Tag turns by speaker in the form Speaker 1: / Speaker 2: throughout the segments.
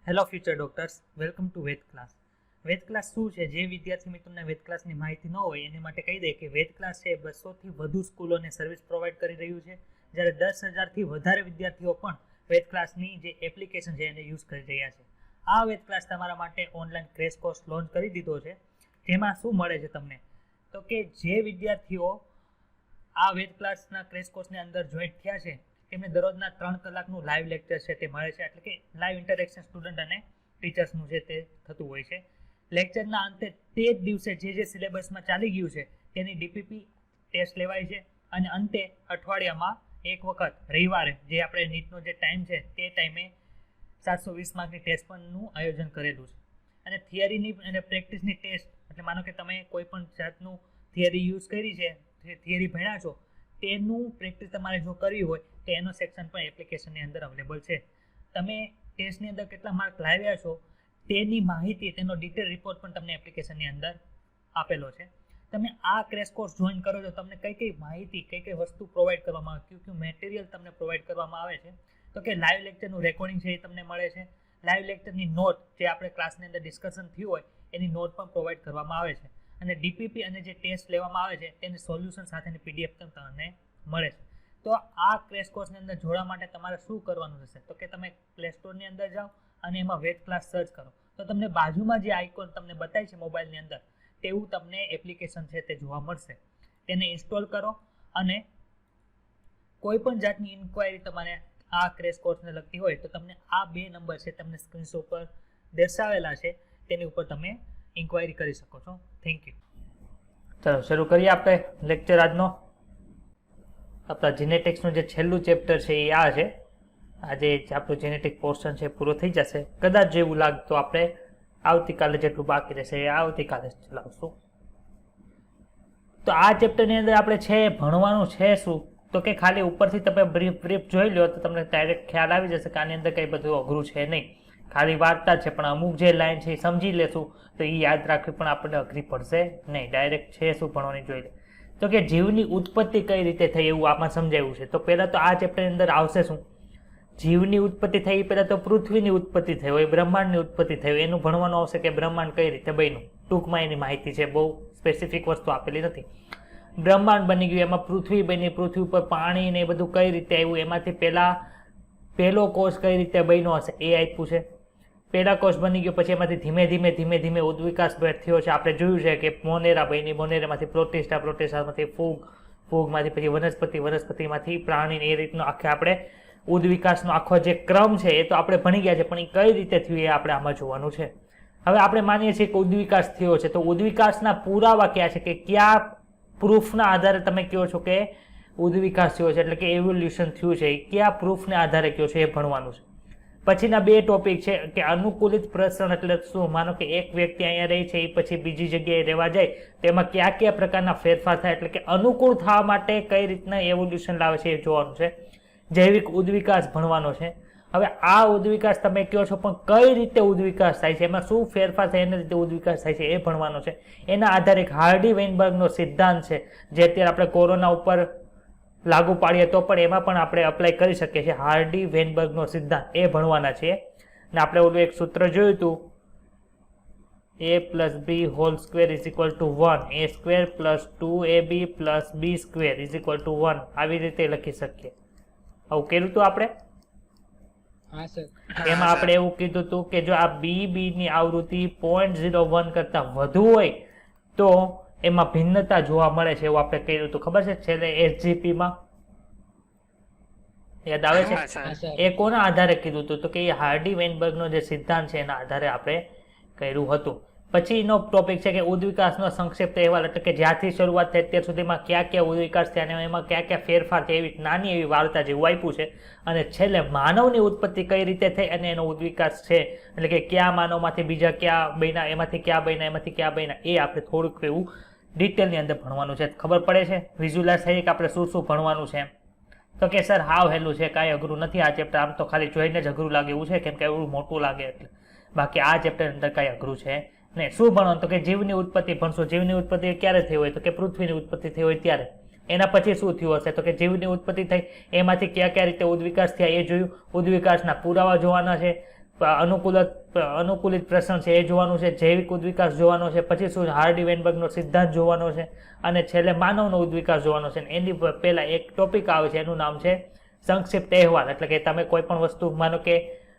Speaker 1: Hello future doctors, welcome to Ved class. Ved class શું છે? જે વિદ્યાર્થી મિત્રોને વેદ ક્લાસની માહિતી ન હોય એની માટે કહી દે કે વેદ ક્લાસ છે 200થી વધુ સ્કૂલોને સર્વિસ પ્રોવાઈડ કરી રહ્યું છે, જ્યારે 10,000થી વધારે વિદ્યાર્થીઓ પણ વેદ ક્લાસની જે એપ્લિકેશન છે એને યુઝ કરી રહ્યા છે. આ વેદ ક્લાસ તમારા માટે ઓનલાઈન ક્રેશ કોર્સ લોન્ચ કરી દીધો છે. જેમાં શું મળે છે તમને? તો કે જે વિદ્યાર્થીઓ આ વેદ ક્લાસના ક્રેશ કોર્સની અંદર જોઈન્ટ થયા છે તેમને દરરોજના 3 કલાકનું લાઈવ લેક્ચર છે તે મળે છે, એટલે કે લાઈવ ઇન્ટરેક્શન સ્ટુડન્ટ અને ટીચર્સનું છે તે થતું હોય છે. લેક્ચરના અંતે તે જ દિવસે જે સિલેબસમાં ચાલી ગયું છે તેની ડીપીપી ટેસ્ટ લેવાય છે, અને અંતે અઠવાડિયામાં એક વખત રવિવારે જે આપણે નીટનો જે ટાઈમ છે તે ટાઈમે 720 માર્કની ટેસ્ટ પણનું આયોજન કરેલું છે. અને થિયરીની અને પ્રેક્ટિસની ટેસ્ટ, એટલે માનો કે તમે કોઈ પણ જાતનું થિયરી યુઝ કરી છે, થિયરી ભણ્યા છો, તેનું પ્રેક્ટિસ તમારે જો કરવી હોય તો એનો સેક્શન પણ એપ્લિકેશનની અંદર અવેલેબલ છે. તમે ટેસ્ટની અંદર કેટલા માર્ક લાવ્યા છો તેની માહિતી, તેનો ડિટેલ રિપોર્ટ પણ તમને એપ્લિકેશનની અંદર આપેલો છે. તમે આ ક્રેશ કોર્સ જોઈન કરો છો, તમને કઈ કઈ માહિતી, કઈ કઈ વસ્તુ પ્રોવાઈડ કરવામાં આવે, કયું કયું મટીરિયલ તમને પ્રોવાઈડ કરવામાં આવે છે? તો કે લાઈવ લેક્ચરનું રેકોર્ડિંગ છે એ તમને મળે છે. લાઈવ લેક્ચરની નોટ, જે આપણે ક્લાસની અંદર ડિસ્કશન થયું હોય એની નોટ પણ પ્રોવાઈડ કરવામાં આવે છે. અને ડીપીપી અને જે ટેસ્ટ લેવામાં આવે છે તેની સોલ્યુશન સાથેની પીડીએફ પણ તમને મળે છે. તો આ ક્રેશ કોર્સની અંદર જોડવા માટે તમારે શું કરવાનું થશે? તો કે તમે પ્લે સ્ટોરની અંદર જાઓ અને એમાં વેદ ક્લાસ સર્ચ કરો, તો તમને બાજુમાં જે આઇકોન તમને બતાવી છે મોબાઈલની અંદર, તેવું તમને એપ્લિકેશન છે તે જોવા મળશે. તેને ઇન્સ્ટોલ કરો, અને કોઈ પણ જાતની ઇન્ક્વાયરી તમારે આ ક્રેશ કોર્સને લગતી હોય તો તમને આ 2 નંબર છે તમને સ્ક્રીનશોટ પર દર્શાવેલા છે, તેની ઉપર તમે ઇન્ક્વાયરી કરી શકો છો. Thank you. ચાલો શરૂ કરીએ આપણે લેક્ચર આજનો. આપણા જેનેટિક્સનું જે છેલ્લું ચેપ્ટર છે એ આ છે. આજે આપણું જેનેટિક પોર્શન છે પૂરો થઈ જશે. કદાચ જેવું લાગતું આપણે આવતીકાલે જેટલું બાકી રહેશે એ આવતીકાલે ચલાવશું. તો આ ચેપ્ટરની અંદર આપણે છે ભણવાનું છે શું? તો કે ખાલી ઉપરથી તમે બ્રીફ જોઈ લો તો તમને ડાયરેક્ટ ખ્યાલ આવી જશે કે આની અંદર કંઈ બધું અઘરું છે નહીં, ખાલી વાર્તા છે. પણ અમુક જે લાઈન છે એ સમજી લેશું તો એ યાદ રાખવી પણ આપણને અઘરી પડશે નહીં. ડાયરેક્ટ છે શું ભણવાની જોઈ લે. તો કે જીવની ઉત્પત્તિ કઈ રીતે થઈ એવું આમાં સમજાવ્યું છે. તો પહેલાં તો આ ચેપ્ટરની અંદર આવશે શું? જીવની ઉત્પત્તિ થઈ, પહેલાં તો પૃથ્વીની ઉત્પત્તિ થઈ હોય, બ્રહ્માંડની ઉત્પત્તિ થઈ હોય, એનું ભણવાનું આવશે કે બ્રહ્માંડ કઈ રીતે બન્યું. ટૂંકમાં એની માહિતી છે, બહુ સ્પેસિફિક વસ્તુ આપેલી નથી. બ્રહ્માંડ બની ગયું, એમાં પૃથ્વી બની, પૃથ્વી ઉપર પાણી ને એ બધું કઈ રીતે આવ્યું, એમાંથી પહેલો કોષ કઈ રીતે બન્યો હશે એ આપ્યું છે. પહેલા કોષ બની ગયો, પછી એમાંથી ધીમે ધીમે ઉદ્વિકાસ થયો છે. આપણે જોયું છે કે મોનેરા બની, મોનેરામાંથી પ્રોટિસ્ટા, પ્રોટિસ્ટામાંથી ફૂગ, ફૂગમાંથી પછી વનસ્પતિ, વનસ્પતિમાંથી પ્રાણી, એ રીતનો આખે આપણે ઉદ્વિકાસનો આખો જે ક્રમ છે એ તો આપણે ભણી ગયા છે, પણ એ કઈ રીતે થયું એ આપણે આમાં જોવાનું છે. હવે આપણે માનીએ છીએ કે ઉદ્વિકાસ થયો છે, તો ઉદ્વિકાસના પુરાવા ક્યાં છે, કે કયા પ્રૂફના આધારે તમે કહો છો કે ઉદ્વિકાસ થયો છે, એટલે કે એવોલ્યુશન થયું છે, કયા પ્રૂફને આધારે કહો છો એ ભણવાનું છે. પછીના 2 ટોપિક છે કે અનુકૂલિત પ્રસરણ એટલે શું? માનો કે એક વ્યક્તિ અહીંયા રહે છે, એ પછી બીજી જગ્યાએ રહેવા જાય તો એમાં કયા પ્રકારના ફેરફાર થાય, એટલે કે અનુકૂળ થવા માટે કઈ રીતના એવોલ્યુશન લાવે છે એ જોવાનું છે. જૈવિક ઉદ્વિકાસ ભણવાનો છે. હવે આ ઉદ્વિકાસ તમે કહો છો, પણ કઈ રીતે ઉદ્વિકાસ થાય છે, એમાં શું ફેરફાર થાય, એના રીતે ઉદ્વિકાસ થાય છે એ ભણવાનો છે. એના આધારે એક હાર્ડી-વેઇનબર્ગનો સિદ્ધાંત છે, જે અત્યારે આપણે કોરોના ઉપર લાગુ પાડીએ તો પણ એમાં પણ આપણે અપ્લાય કરી શકીએ છીએ. હાર્ડી-વેઇનબર્ગનો સિદ્ધાંત એ ભણવાના છે. ને આપણે ઓલું એક સૂત્ર જોયું હતું, a+b² = 1, a² + 2ab + b² = 1, આવી રીતે લખી શકીએ. આવું કર્યું હતું આપણે. એમાં આપણે એવું કીધું હતું કે જો આ ની આવૃત્તિ 0.01 કરતા વધુ હોય તો એમાં ભિન્નતા જોવા મળે છે, એવું આપણે કહ્યું હતું. ખબર છે છેલ્લે SGP માં યાદ આવે છે? એ કોના આધારે કીધું હતું? તો કે એ હાર્ડી-વેઇનબર્ગનો જે સિદ્ધાંત છે એના આધારે આપણે કર્યું હતું. પછીનો ટોપિક છે કે ઉદ્વિકાસનો સંક્ષિપ્ત અહેવાલ, એટલે કે જ્યાંથી શરૂઆત થઈ અત્યાર સુધીમાં કયા ઉદ્વિકાસ થયા અને એમાં કયા ફેરફાર થયા, એવી નાની એવી વાર્તા જેવું આપ્યું છે. અને છેલ્લે માનવની ઉત્પત્તિ કઈ રીતે થઈ અને એનો ઉદ્વિકાસ છે, એટલે કે કયા માનવમાંથી બીજા કયા બન્યા, એમાંથી કયા બન્યા, એ આપણે થોડુંક એવું ડિટેલની અંદર ભણવાનું છે. ખબર પડે છે, વિઝ્યુલાઇઝ થઈ કે આપણે શું ભણવાનું છે. તો કે સર હાવ હેલું છે, કાંઈ અઘરું નથી આ ચેપ્ટર. આમ તો ખાલી જોઈને જ અઘરું લાગે એવું છે, કેમ કે એવું મોટું લાગે એટલે. બાકી આ ચેપ્ટર અંદર કાંઈ અઘરું છે નહીં. શું ભણવાનું? તો કે જીવની ઉત્પત્તિ ભણશો. જીવની ઉત્પત્તિ ક્યારે થઈ હોય? તો કે પૃથ્વીની ઉત્પત્તિ થઈ હોય ત્યારે. એના પછી શું થયું હશે? તો કે જીવની ઉત્પત્તિ થઈ, એમાંથી કયા રીતે ઉદ્વિકાસ થયા એ જોયું. ઉદ્વિકાસના પુરાવા જોવાના છે. અનુકૂલિત પ્રસરણ છે એ જોવાનું છે, જૈવિક ઉદ્વિકાસ જોવાનો છે, પછી શું હાર્ડી વેનબર્ગનો સિદ્ધાંત જોવાનો છે, અને છેલ્લે માનવનો ઉદ્વિકાસ જોવાનો છે. એની પહેલા એક ટોપિક આવે છે, એનું નામ છે સંક્ષિપ્ત અહેવાલ. એટલે કે તમે કોઈ પણ વસ્તુ, માનો કે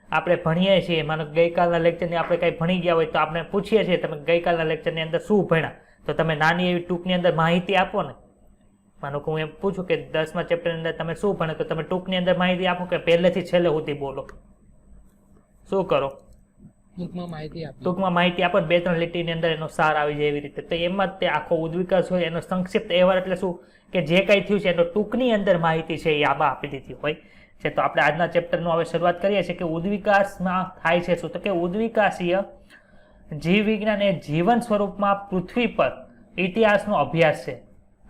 Speaker 1: આપણે ભણીએ છીએ, માનો ગઈકાલના લેક્ચરની આપણે કંઈ ભણી ગયા હોય તો આપણે પૂછીએ છીએ તમે ગઈકાલના લેક્ચરની અંદર શું ભણ્યા, તો તમે નાની એવી ટૂંકની અંદર માહિતી આપો ને. માનો કે હું એમ પૂછું કે 10મા ચેપ્ટરની અંદર તમે શું ભણ્યા, તો તમે ટૂંકની અંદર માહિતી આપો કે પહેલેથી છેલ્લે સુધી બોલો. શું કરો? ટૂંકમાં માહિતી આપો, 2-3 લીટીની અંદર એનો સાર આવી જાય એવી રીતે. તો એમાં તે આખો ઉદ્વિકાસ હોય, એનો સંક્ષિપ્ત અહેવાલ એટલે શું કે જે કંઈ થયું છે એનો ટૂંકની અંદર માહિતી છે એ આમાં આપી દીધી હોય છે. તો આપણે આજના ચેપ્ટરનું હવે શરૂઆત કરીએ છીએ કે ઉદ્વિકાસમાં થાય છે શું. તો કે ઉદ્વિકાસીય જીવ વિજ્ઞાન એ જીવન સ્વરૂપમાં પૃથ્વી પર ઇતિહાસનો અભ્યાસ છે.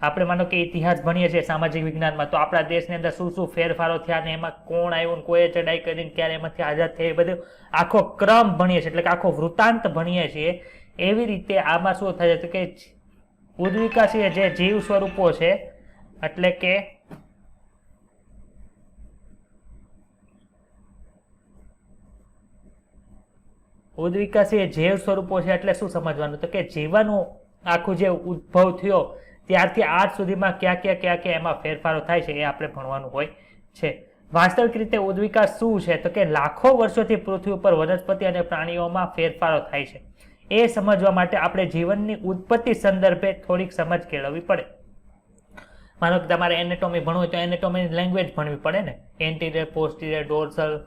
Speaker 1: આપણે માનો કે ઇતિહાસ ભણીએ છીએ સામાજિક વિજ્ઞાનમાં, તો આપણા દેશની અંદર શું શું ફેરફારો થયા ને એમાં કોણ આવ્યું, કોઈએ ચડાઈ કરીને ક્યારે એમાંથી આઝાદ થઈ, એ બધું આખો ક્રમ ભણીએ છીએ, એટલે કે આખો વૃત્તાંત ભણીએ છીએ. એવી રીતે આમાં શું થાય છે કે ઉદ્વિકાસીય જે જીવ સ્વરૂપો છે, એટલે કે ઉદ્વિકાસીય જૈવ સ્વરૂપો છે એટલે શું સમજવાનું, તો કે જીવનનું આખું જે ઉદ્ભવ થયો ત્યારથી આજ સુધીમાં ક્યાં એમાં ફેરફારો થાય છે એ આપણે ભણવાનું હોય છે. વાસ્તવિક રીતે ઉદ્વિકાસ શું છે, તો કે લાખો વર્ષોથી પૃથ્વી ઉપર વનસ્પતિ અને પ્રાણીઓમાં ફેરફારો થાય છે. એ સમજવા માટે આપણે જીવનની ઉત્પત્તિ સંદર્ભે થોડીક સમજ કેળવવી પડે. માનો કે તમારે એનેટોમી ભણવું હોય તો એનેટોમીની લેંગ્વેજ ભણવી પડે ને, એન્ટિરિયર, પોસ્ટિરિયર, ડોર્સલ,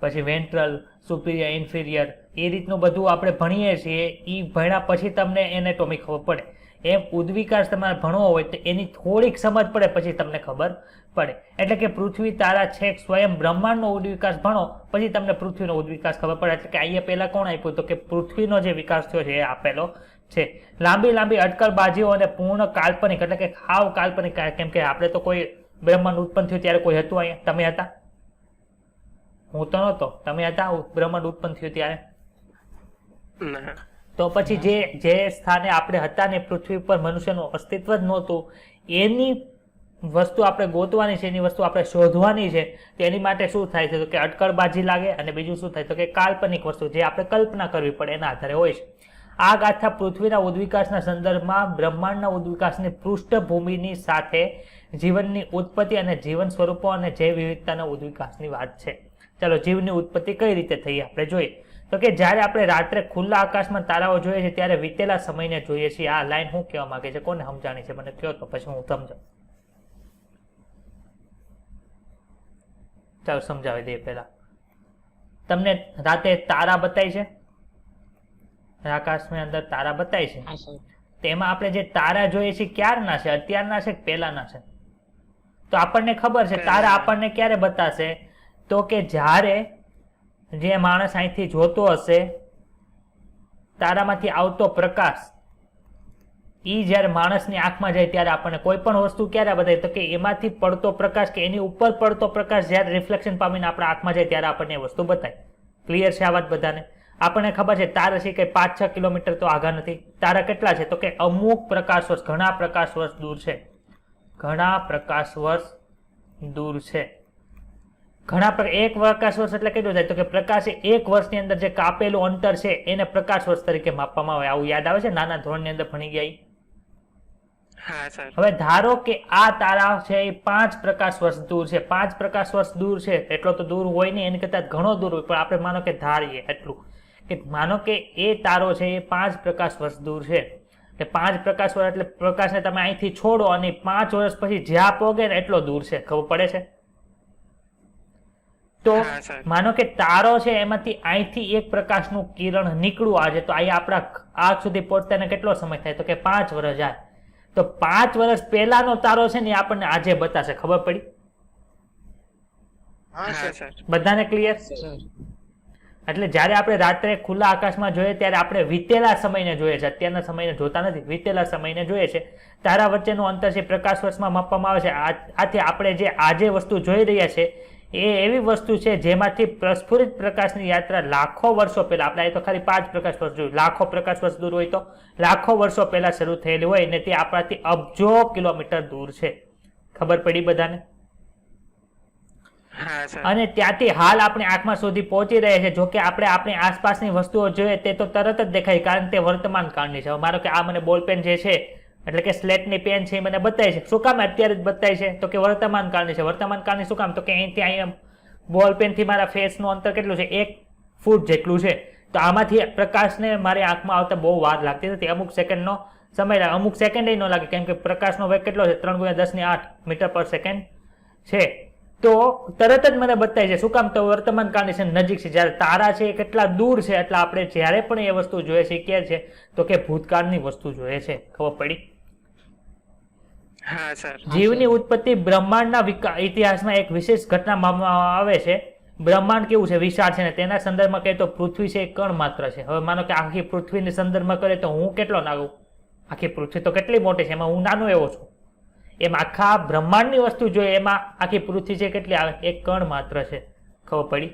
Speaker 1: પછી વેન્ટ્રલ, સુપિરિયર, ઇન્ફિરિયર, એ રીતનું બધું આપણે ભણીએ છીએ. એ ભણ્યા પછી તમને એનેટોમી ખબર પડે. એમ ઉદ્વિકાસ તમારે ભણવો હોય તો એની થોડીક સમજ પડે પછી તમને ખબર પડે. એટલે કે પૃથ્વી, તારા, છેક સ્વયં બ્રહ્માંડનો ઉદ્વિકાસ ભણો પછી તમને પૃથ્વીનો ઉદ્વિકાસ ખબર પડે. એટલે કે અહીંયા પહેલા કોણ આપ્યું, તો કે પૃથ્વીનો જે વિકાસ થયો છે એ આપેલો છે. લાંબી અટકળબાજીઓ અને પૂર્ણ કાલ્પનિક, એટલે કે હાવ કાલ્પનિક, કેમ કે આપણે તો કોઈ બ્રહ્માંડ ઉત્પન્ન થયું ત્યારે કોઈ હતું અહીંયા? તમે હતા? હું તો નહોતો. તમે હતા બ્રહ્માંડ ઉત્પન્ન થયું ત્યારે? તો પછી જે સ્થાને આપણે હતા ને પૃથ્વી પર મનુષ્યનું અસ્તિત્વ જ નહોતું, એની વસ્તુ આપણે ગોતવાની છે, એની વસ્તુ આપણે શોધવાની છે. તો એની માટે શું થાય છે, તો કે અટકળબાજી લાગે, અને બીજું શું થાય, તો કે કાલ્પનિક વસ્તુ જે આપણે કલ્પના કરવી પડે એના આધારે હોય છે. આ ગાથા પૃથ્વીના ઉદ્વિકાસના સંદર્ભમાં બ્રહ્માંડના ઉદ્વિકાસની પૃષ્ઠભૂમિની સાથે જીવનની ઉત્પત્તિ અને જીવન સ્વરૂપો અને જૈવ વિવિધતાના ઉદ્વિકાસની વાત છે. ચાલો, જીવની ઉત્પત્તિ કઈ રીતે થઈ આપણે જોઈએ. તો કે જ્યારે આપણે રાત્રે ખુલ્લા આકાશમાં તારાઓ જોઈએ છીએ ત્યારે વીતેલા સમયને જોઈએ છીએ. આ લાઈન શું કહેવા માંગે છે, કોને સમજાણી છે મને કહો તો પછી હું સમજાવું. ચાલો સમજાવી દઈએ. પહેલા તમને રાતે તારા બતાય છે, આકાશની અંદર તારા બતાય છે, તેમાં આપણે જે તારા જોઈએ છીએ ક્યારના છે, અત્યારના છે કે પહેલાના છે? તો આપણને ખબર છે તારા આપણને ક્યારે બતાશે, તો કે જ્યારે જે માણસ અહીંથી જોતો હશે, તારામાંથી આવતો પ્રકાશ એ જ્યારે માણસની આંખમાં જાય ત્યારે આપણને કોઈ પણ વસ્તુ ક્યારે બતાવે, તો કે એમાંથી પડતો પ્રકાશ કે એની ઉપર પડતો પ્રકાશ જ્યારે રિફ્લેક્શન પામીને આપણા આંખમાં જાય ત્યારે આપણને એ વસ્તુ બતાય. ક્લિયર છે આ વાત બધાને? આપણને ખબર છે તારા છે કે 5-6 કિલોમીટર તો આગા નથી. તારા કેટલા છે, તો કે અમુક પ્રકાશ વર્ષ, ઘણા પ્રકાશ વર્ષ દૂર છે. ઘણા પ્રકાશ વર્ષ દૂર છે. એક પ્રકાશ વર્ષ એટલે કેટલું થાય, તો કે પ્રકાશ એક વર્ષની અંદર જે કાપેલું અંતર છે એને પ્રકાશ વર્ષ તરીકે માપવામાં આવે. આવું યાદ આવે છે? નાના ધોરણની અંદર ભણી ગયા. હવે ધારો કે આ તારા છે એ 5 પ્રકાશ વર્ષ દૂર છે. 5 પ્રકાશ વર્ષ દૂર છે, એટલો તો દૂર હોય નહીં, એની કરતા ઘણો દૂર હોય, પણ આપણે માનો કે ધારીએ એટલું, કે માનો કે એ તારો છે એ 5 પ્રકાશ વર્ષ દૂર છે. એટલે 5 પ્રકાશ વર્ષ એટલે પ્રકાશને તમે અહીંથી છોડો અને 5 વર્ષ પછી જ્યાં પોગે ને એટલો દૂર છે. ખબર પડે છે? તો માનો કે તારો છે એમાંથી અહીંથી એક પ્રકાશનું કિરણ નીકળવું આજે, તો અહીંયા આપણા આગ સુધી પહોંચતાને કેટલો સમય થાય, તો કે 5 વર્ષ જાય. તો 5 વર્ષ પહેલાનો તારો છે ને આપણને આજે બતાશે. ખબર પડી? બધાને ક્લિયર? એટલે જ્યારે આપણે રાત્રે ખુલ્લા આકાશમાં જોઈએ ત્યારે આપણે વીતેલા સમયને જોઈએ છે, અત્યારના સમયને જોતા નથી, વીતેલા સમયને જોઈએ છે. તારા વચ્ચેનું અંતર છે પ્રકાશ વર્ષમાં માપવામાં આવે છે. આથી આપણે જે આજે વસ્તુ જોઈ રહ્યા છે એ એવી વસ્તુ છે જેમાંથી પ્રસ્ફુરિત પ્રકાશની યાત્રા લાખો વર્ષો પહેલા, આપણે તો ખાલી 5 પ્રકાશ વર્ષ જોયું, લાખો પ્રકાશ વર્ષ દૂર હોય તો લાખો વર્ષો પહેલા શરૂ થયેલી હોય ને તે આપણાથી અબજો કિલોમીટર દૂર છે. ખબર પડી બધાને?
Speaker 2: હા સર.
Speaker 1: અને ત્યાંથી હાલ આપણે આંખમાં સુધી પહોંચી રહ્યા છે. જો કે આપણે આપણી આસપાસની વસ્તુઓ જોઈએ તે તો તરત જ દેખાય, કારણ કે વર્તમાન કાળની છે. મારો કે આ મને બોલપેન જે છે એટલે કે સ્લેટની પેન છે એ મને બતાય છે. શું કામ અત્યારે જ બતાય છે? તો કે વર્તમાન કાળની છે. વર્તમાન કાળની શું કામ? તો કે અહીંથી અહીંયા બોલપેનથી મારા ફેસનું અંતર કેટલું છે? 1 ફૂટ જેટલું છે. તો આમાંથી પ્રકાશને મારી આંખમાં આવતા બહુ વાર લાગતી નથી. અમુક સેકન્ડનો સમય લાગે, અમુક સેકન્ડ ન લાગે, કેમ કે પ્રકાશનો વેગ કેટલો છે? 3 × 10⁸ મીટર પર સેકન્ડ છે. તો તરત જ મને બતાય છે. શું કામ? તો વર્તમાન કાળની છે, નજીક છે. જ્યારે તારા છે એ કેટલા દૂર છે, એટલે આપણે જ્યારે પણ એ વસ્તુ જોઈએ છે ક્યારે છે? તો કે ભૂતકાળની વસ્તુ જોઈએ છે. ખબર પડી?
Speaker 2: હા સર.
Speaker 1: જીવની ઉત્પત્તિ બ્રહ્માંડના ઇતિહાસમાં એક વિશેષ ઘટના માનવામાં આવે છે. બ્રહ્માંડ કેવું છે? વિશાળ છે. ને તેના સંદર્ભમાં કહે તો પૃથ્વી છે એ કણ માત્ર છે. હવે માનો કે આખી પૃથ્વીની સંદર્ભમાં કરે તો હું કેટલો નાનો? આખી પૃથ્વી તો કેટલી મોટી છે, એમાં હું નાનો એવો છું. એમ આખા બ્રહ્માંડની વસ્તુ જોઈએ એમાં આખી પૃથ્વી છે કેટલી આવે? એક કણ માત્ર છે. ખબર પડી?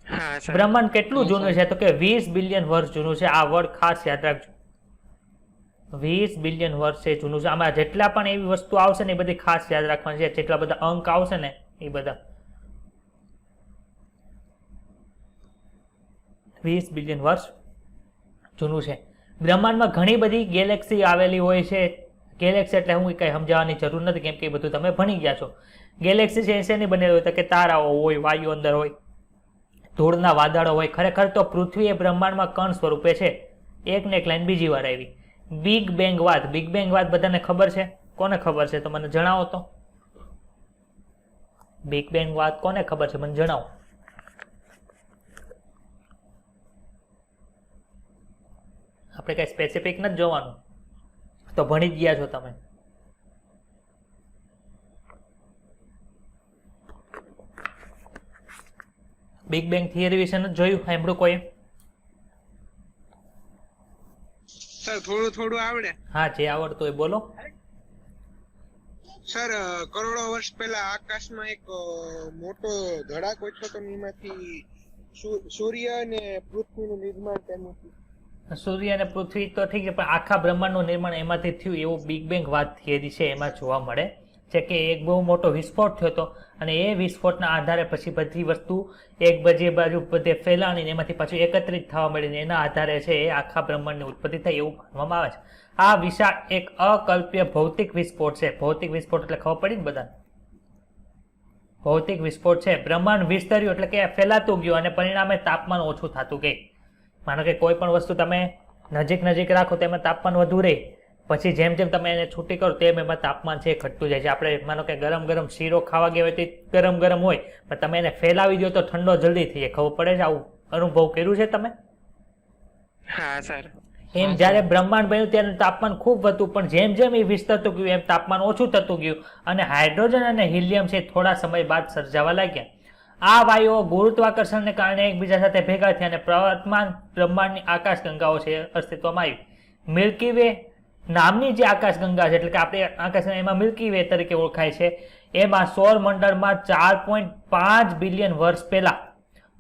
Speaker 2: હા સર.
Speaker 1: બ્રહ્માંડ કેટલું જૂનું છે? તો કે 20 બિલિયન વર્ષ જૂનું છે. આ વર્ડ ખાસ યાદ રાખજો. 20 બિલિયન વર્ષ છે જૂનું છે. આમાં જેટલા પણ એવી વસ્તુ આવશે ને એ બધી ખાસ યાદ રાખવાની છે. જેટલા બધા અંક આવશે ને એ બધા 20 બિલિયન વર્ષ જૂનું છે. બ્રહ્માંડમાં ઘણી બધી ગેલેક્સી આવેલી હોય છે. ગેલેક્સી એટલે હું કંઈ સમજાવવાની જરૂર નથી, કેમ કે એ બધું તમે ભણી ગયા છો. ગેલેક્સી છે શેની બનેલી હોય? તો કે તારાઓ હોય, વાયુ અંદર હોય, ધૂળના વાદળો હોય. ખરેખર તો પૃથ્વી એ બ્રહ્માંડમાં કણ સ્વરૂપે છે. એક ને એક લાઈન બીજી વાર આવી. બિગ બેંગ વાત. બિગ બેંગ વાત બધાને ખબર છે? કોને ખબર છે? તો મને જણાવો તો. બિગ બેંગ વાત કોને ખબર છે? મને જણાવો. આપણે કઈ સ્પેસિફિક નથી જોવાનું, તો ભણી જ ગયા છો તમે. બિગ બેંગ થિયરી વિશે નથી જોયું? સાંભળ્યું કોઈ?
Speaker 2: સર થોડું થોડું આવડે.
Speaker 1: હા, જે આવડતું હોય બોલો.
Speaker 2: સર કરોડો વર્ષ પહેલા આકાશમાં એક મોટો ધડાકો થયો તો એમાંથી સૂર્ય અને પૃથ્વીનું નિર્માણ થયું હતું.
Speaker 1: સૂર્ય અને પૃથ્વી તો ઠીક છે, પણ આખા બ્રહ્માંડનું નિર્માણ એમાંથી થયું એવું બિગ બેંગ વાત થિયરી છે એમાં જોવા મળે છે કે એક બહુ મોટો વિસ્ફોટ થયો હતો, અને એ વિસ્ફોટના આધારે પછી બધી વસ્તુ એક બાજુ બધે ફેલાણીને એમાંથી પાછું એકત્રિત થવા મળીને એના આધારે છે એ આખા બ્રહ્માંડની ઉત્પત્તિ થઈ એવું માનવામાં આવે છે. આ વિશાળ એક અકલ્પ્ય ભૌતિક વિસ્ફોટ છે. ભૌતિક વિસ્ફોટ એટલે ખબર પડી ને બધા? ભૌતિક વિસ્ફોટ છે. બ્રહ્માંડ વિસ્તર્યું એટલે કે ફેલાતું ગયું અને પરિણામે તાપમાન ઓછું થતું ગયું. માનો કે કોઈ પણ વસ્તુ તમે નજીક રાખો તો એમાં તાપમાન વધુ રહે, પછી જેમ જેમ તમે એને છૂટી કરો તેમ એમાં તાપમાન છે ઘટતું જાય છે. આપણે માનો કે ગરમ શીરો ખાવા ગયા હોય તો ગરમ હોય, પણ તમે એને ફેલાવી દો તો ઠંડો જલ્દી થઈ જાય. ખબર પડે છે? આવું અનુભવ કર્યું છે તમે?
Speaker 2: હા સર.
Speaker 1: એમ જ્યારે બ્રહ્માંડ બન્યું ત્યારે તાપમાન ખૂબ વધતું, પણ જેમ જેમ એ વિસ્તરતું ગયું એમ તાપમાન ઓછું થતું ગયું, અને હાઇડ્રોજન અને હિલિયમ છે થોડા સમય બાદ સર્જાવા લાગ્યા. આ વાયુઓ ગુરુત્વાકર્ષણને કારણે એકબીજા સાથે ભેગા થયા અને પ્રવર્તમાન બ્રહ્માંડની આકાશગંગાઓ છે અસ્તિત્વમાં આવી. મિલ્કી વે નામની જે આકાશગંગા છે, એટલે કે આપણે આકાશગંગા એમાં મિલ્કી વે તરીકે ઓળખાય છે, એમાં સૌર મંડળમાં 4.5 બિલિયન વર્ષ પહેલા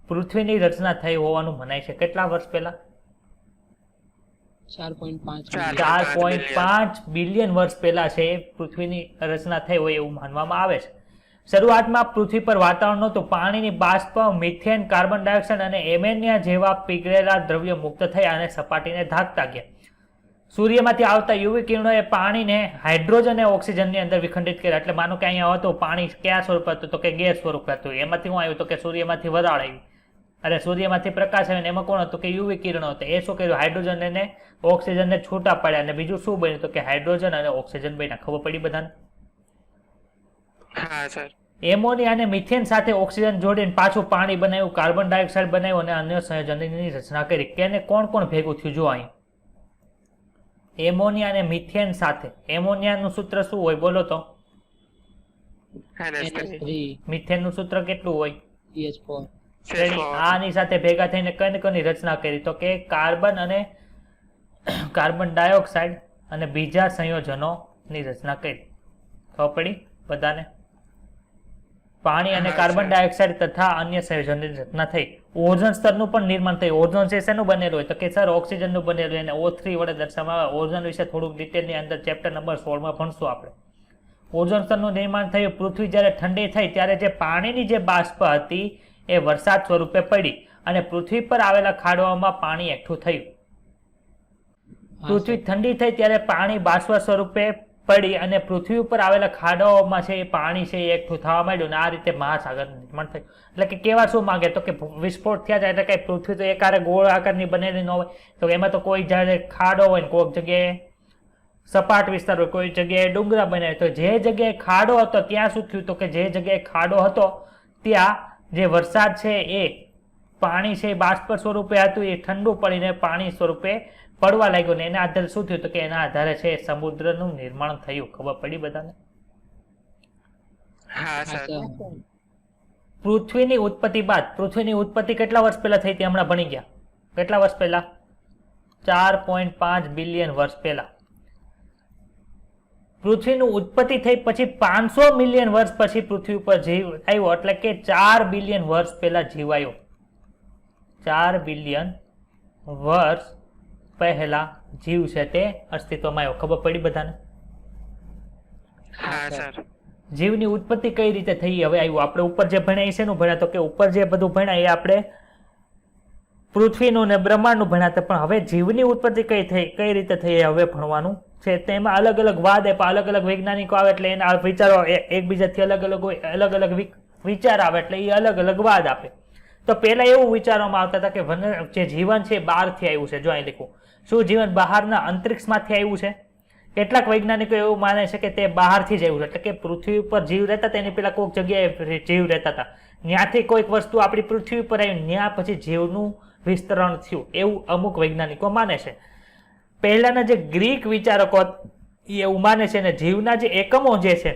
Speaker 1: પૃથ્વીની રચના થઈ હોવાનું મનાય છે. કેટલા વર્ષ પહેલા? 4.5 બિલિયન વર્ષ પહેલા છે પૃથ્વીની રચના થઈ હોય એવું માનવામાં આવે છે. શરૂઆતમાં પૃથ્વી પર વાતાવરણ નહોતું. પાણીની બાષ્પ, મિથેન, કાર્બન ડાયોક્સાઇડ અને એમોનિયા જેવા પીગળેલા દ્રવ્યો મુક્ત થયા અને સપાટીને ઢાંકતા ગયા. સૂર્યમાંથી આવતા યુવી કિરણોએ પાણીને હાઇડ્રોજન અને ઓક્સિજનની અંદર વિખંડિત કર્યા. એટલે માનો કે અહીંયા હતું પાણી કયા સ્વરૂપ હતું? તો કે ગેસ સ્વરૂપ હતું. એમાંથી શું આવ્યું? તો કે સૂર્યમાંથી વરાળ આવી, અરે સૂર્યમાંથી પ્રકાશ આવ્યો, એમાં કોણ હતું? કે યુવી કિરણો હતા. એ શું કર્યું? હાઇડ્રોજન અને ઓક્સિજનને છૂટા પડ્યા, અને બીજું શું બન્યું? તો કે હાઇડ્રોજન અને ઓક્સિજન બન્યા. ખબર પડી બધાને?
Speaker 2: હા સર.
Speaker 1: એમોનિયા અને મિથેન સાથે ઓક્સિજન જોડીને પાછું પાણી બનાવ્યું, કાર્બન ડાયોક્સાઇડ બનાવ્યું અને અન્ય સંયોજનની રચના કરી. કેને કોણ ભેગું થયું? જો અહીં એમોનિયા અને મિથેન સાથે. એમોનિયાનું સૂત્ર શું હોય? બોલો તો. મિથેનનું સૂત્ર કેટલું હોય? આની સાથે ભેગા થઈને કઈ રચના કરી? તો કે કાર્બન અને કાર્બન ડાયોક્સાઇડ અને બીજા સંયોજનોની રચના કરી. ખબર પડી બધાને? પાણી અને કાર્બન ડાયોક્સાઇડ તથા અન્ય સંયોજનની રચના થઈ. ઓઝોન સ્તરનું પણ નિર્માણ થયું. ઓઝોન છે શેનું બનેલું હોય? તો કે સર ઓક્સિજનનું બનેલું, એને O3 વડે દર્શાવવામાં આવે. ઓઝોન વિશે થોડુંક ડિટેલની અંદર ચેપ્ટર નંબર 16 ભણશું આપણે. ઓઝોન સ્તરનું નિર્માણ થયું. પૃથ્વી જ્યારે ઠંડી થઈ ત્યારે જે પાણીની જે બાષ્પ હતી એ વરસાદ સ્વરૂપે પડી અને પૃથ્વી પર આવેલા ખાડોમાં પાણી એકઠું થયું. પૃથ્વી ઠંડી થઈ ત્યારે પાણી બાષ્પ સ્વરૂપે પડી અને પૃથ્વી ઉપર આવેલા ખાડાઓમાં છે એ પાણી છે એ એકઠું થવા માંડ્યું અને આ રીતે મહાસાગરનું નિર્માણ થયું. એટલે કે કેવા શું માંગે તો કે વિસ્ફોટ થયા એટલે કઈ પૃથ્વી તો એકારે ગોળ આકારની બનેલી ન હોય, તો એમાં તો કોઈ જયારે ખાડો હોય કોઈક જગ્યાએ સપાટ વિસ્તાર હોય, કોઈ જગ્યાએ ડુંગરા બને. તો જે જગ્યાએ ખાડો હતો ત્યાં શું થયું તો કે જે જગ્યાએ ખાડો હતો ત્યાં જે વરસાદ છે એ પાણી છે બાષ્પ સ્વરૂપે હતું એ ઠંડુ પડીને પાણી સ્વરૂપે પડવા લાગ્યું ને એના આધારે શું થયું તો કે એના આધારે છે સમુદ્રનું નિર્માણ થયું. ખબર પડી બધાને?
Speaker 3: હા સર.
Speaker 1: પૃથ્વીની ઉત્પત્તિ બાદ, પૃથ્વીની ઉત્પત્તિ કેટલા વર્ષ પહેલા થઈ હતી હમણાં ભણી ગયા? કેટલા વર્ષ પહેલા? 4.5 બિલિયન વર્ષ પહેલા. પૃથ્વીનું ઉત્પત્તિ થઈ પછી 500 મિલિયન વર્ષ પછી પૃથ્વી ઉપર જીવ આવ્યો, એટલે કે 4 બિલિયન વર્ષ પહેલા જીવ આવ્યો. 4 બિલિયન વર્ષ પહેલા જીવ છે તે અસ્તિત્વમાં આવ્યો. ખબર પડી બધાને?
Speaker 3: હા સર.
Speaker 1: જીવની ઉત્પત્તિ કઈ રીતે થઈ હવે આવ્યું. આપણે ઉપર જે ભણ્યા છે શેનું ભણ્યા તો કે ઉપર જે બધું ભણ્યા એ આપણે પૃથ્વીનું ને બ્રહ્માંડનું ભણ્યા હતા, પણ હવે જીવની ઉત્પત્તિ કઈ રીતે થઈ એ હવે ભણવાનું છે. તેમાં અલગ અલગ વાદ આપ્યા, અલગ અલગ વૈજ્ઞાનિકો આવે એટલે એના વિચારો એકબીજાથી અલગ અલગ હોય, અલગ અલગ વિચાર આવે એટલે એ અલગ અલગ વાદ આપે. તો પહેલા એવું વિચારવામાં આવતા હતા કે જે જીવન છે એ બહારથી આવ્યું છે. જો અહીં લખું, શું જીવન બહારના અંતરિક્ષમાંથી આવ્યું છે? કેટલાક વૈજ્ઞાનિકો એવું માને છે કે તે બહારથી જ આવ્યું છે, એટલે કે પૃથ્વી ઉપર જીવ રહેતા તેની પેલા કોઈક જગ્યાએ જીવ રહેતા હતા, ત્યાંથી કોઈક વસ્તુ આપણી પૃથ્વી ઉપર આવી, ત્યાં પછી જીવનું વિસ્તરણ થયું, એવું અમુક વૈજ્ઞાનિકો માને છે. પહેલાના જે ગ્રીક વિચારકો એવું માને છે, અને જીવના જે એકમો જે છે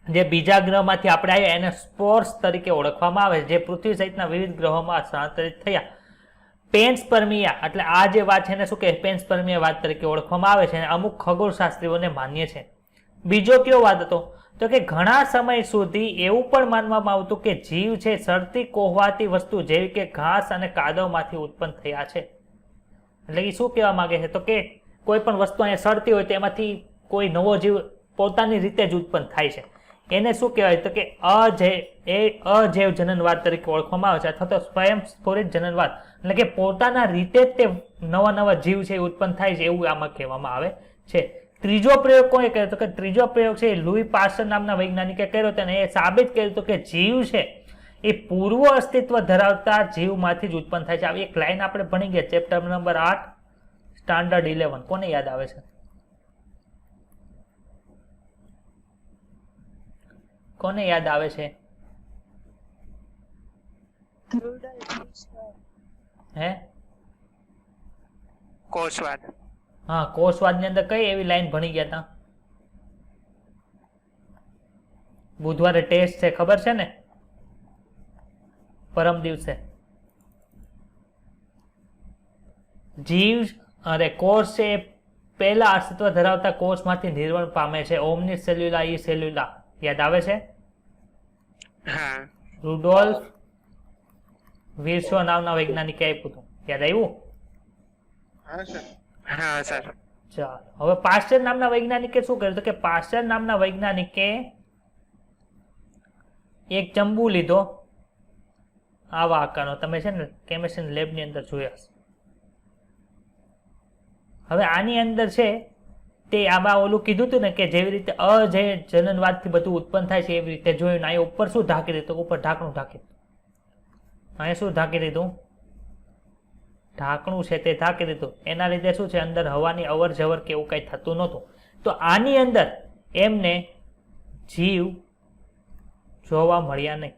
Speaker 1: જે બીજા ગ્રહમાંથી આપણે આવ્યા એને સ્પોર્સ તરીકે ઓળખવામાં આવે છે, જે પૃથ્વી સહિતના વિવિધ ગ્રહોમાં સ્થાનાંતરિત થયા. પેન્સપર્મિયા, એટલે આ જે વાત છે એને શું કહે? પેન્સપર્મિયા વાત તરીકે ઓળખવામાં આવે છે અને અમુક ખગોળશાસ્ત્રીઓને માન્ય છે. બીજો કયો વાત હતો તો કે ઘણા સમય સુધી એવું પણ માનવામાં આવતું કે જીવ છે સડતી કોહવાતી વસ્તુ જેવી કે ઘાસ અને કાદવમાંથી ઉત્પન્ન થયા છે. એટલે કે શું કહેવા માંગે છે તો કે કોઈ પણ વસ્તુ અહીંયા સડતી હોય તેમાંથી કોઈ નવો જીવ પોતાની રીતે જ ઉત્પન્ન થાય છે. એને શું કહેવાય તો કે અજૈવ જનનવાદ તરીકે ઓળખવામાં આવે છે, અથવા તો સ્વયંસ્ફુરિત જનનવાદ, એટલે કે પોતાના રીતે જ તે નવા નવા જીવ છે ઉત્પન્ન થાય છે એવું આમાં કહેવામાં આવે છે. ત્રીજો પ્રયોગ કોણે કર્યો તો કે ત્રીજો પ્રયોગ છે લૂઈ પાસ્ટર નામના વૈજ્ઞાનિકે કર્યો હતો અને એ સાબિત કર્યું હતું કે જીવ છે એ પૂર્વ અસ્તિત્વ ધરાવતા જીવમાંથી જ ઉત્પન્ન થાય છે. આવી એક લાઈન આપણે ભણી ગયા ચેપ્ટર નંબર 8 સ્ટાન્ડર્ડ 11. કોને યાદ આવે છે? કોને યાદ આવે છે? હે?
Speaker 3: કોષવાદ.
Speaker 1: હા, કોષવાદ ની અંદર કઈ એવી લાઈન ભણી ગયા હતા? બુધવારે ટેસ્ટ છે ખબર છે ને? પરમ દિવસે જીવ અરે કોષ છે પહેલા અસ્તિત્વ ધરાવતા કોષમાંથી નિર્માણ પામે છે. ઓમની સેલ્યુલા ઈ સેલ્યુલા યાદ આવે છે?
Speaker 3: હા.
Speaker 1: રુડોલ્ફ વિર્સો નામના વૈજ્ઞાનિકે આપ્યું હતું. યાદ આવ્યું?
Speaker 2: હા સર.
Speaker 3: હા સર.
Speaker 1: ચાલો, હવે પાસ્ટર નામના વૈજ્ઞાનિકે શું કર્યું તો કે પાસ્ટર નામના વૈજ્ઞાનિકે એક ચંબુ લીધો આવા આકારનો, તમે છે ને કેમિસ્ટ્રી લેબની અંદર જોયા હશે. હવે આની અંદર છે તે આમાં ઓલું કીધું હતું ને કે જેવી રીતે અજૈવ જનનવાદથી બધું ઉત્પન્ન થાય છે એવી રીતે જોયું. અહીંયા ઉપર શું ઢાંકી દીધું? ઉપર ઢાંકણું ઢાંકી દીધું. અહીંયા શું ઢાંકી દીધું? ઢાંકણું છે તે ઢાંકી દીધું. એના લીધે શું છે અંદર હવાની અવર જવર કે એવું કંઈ થતું નહોતું. તો આની અંદર એમને જીવ જોવા મળ્યા નહીં,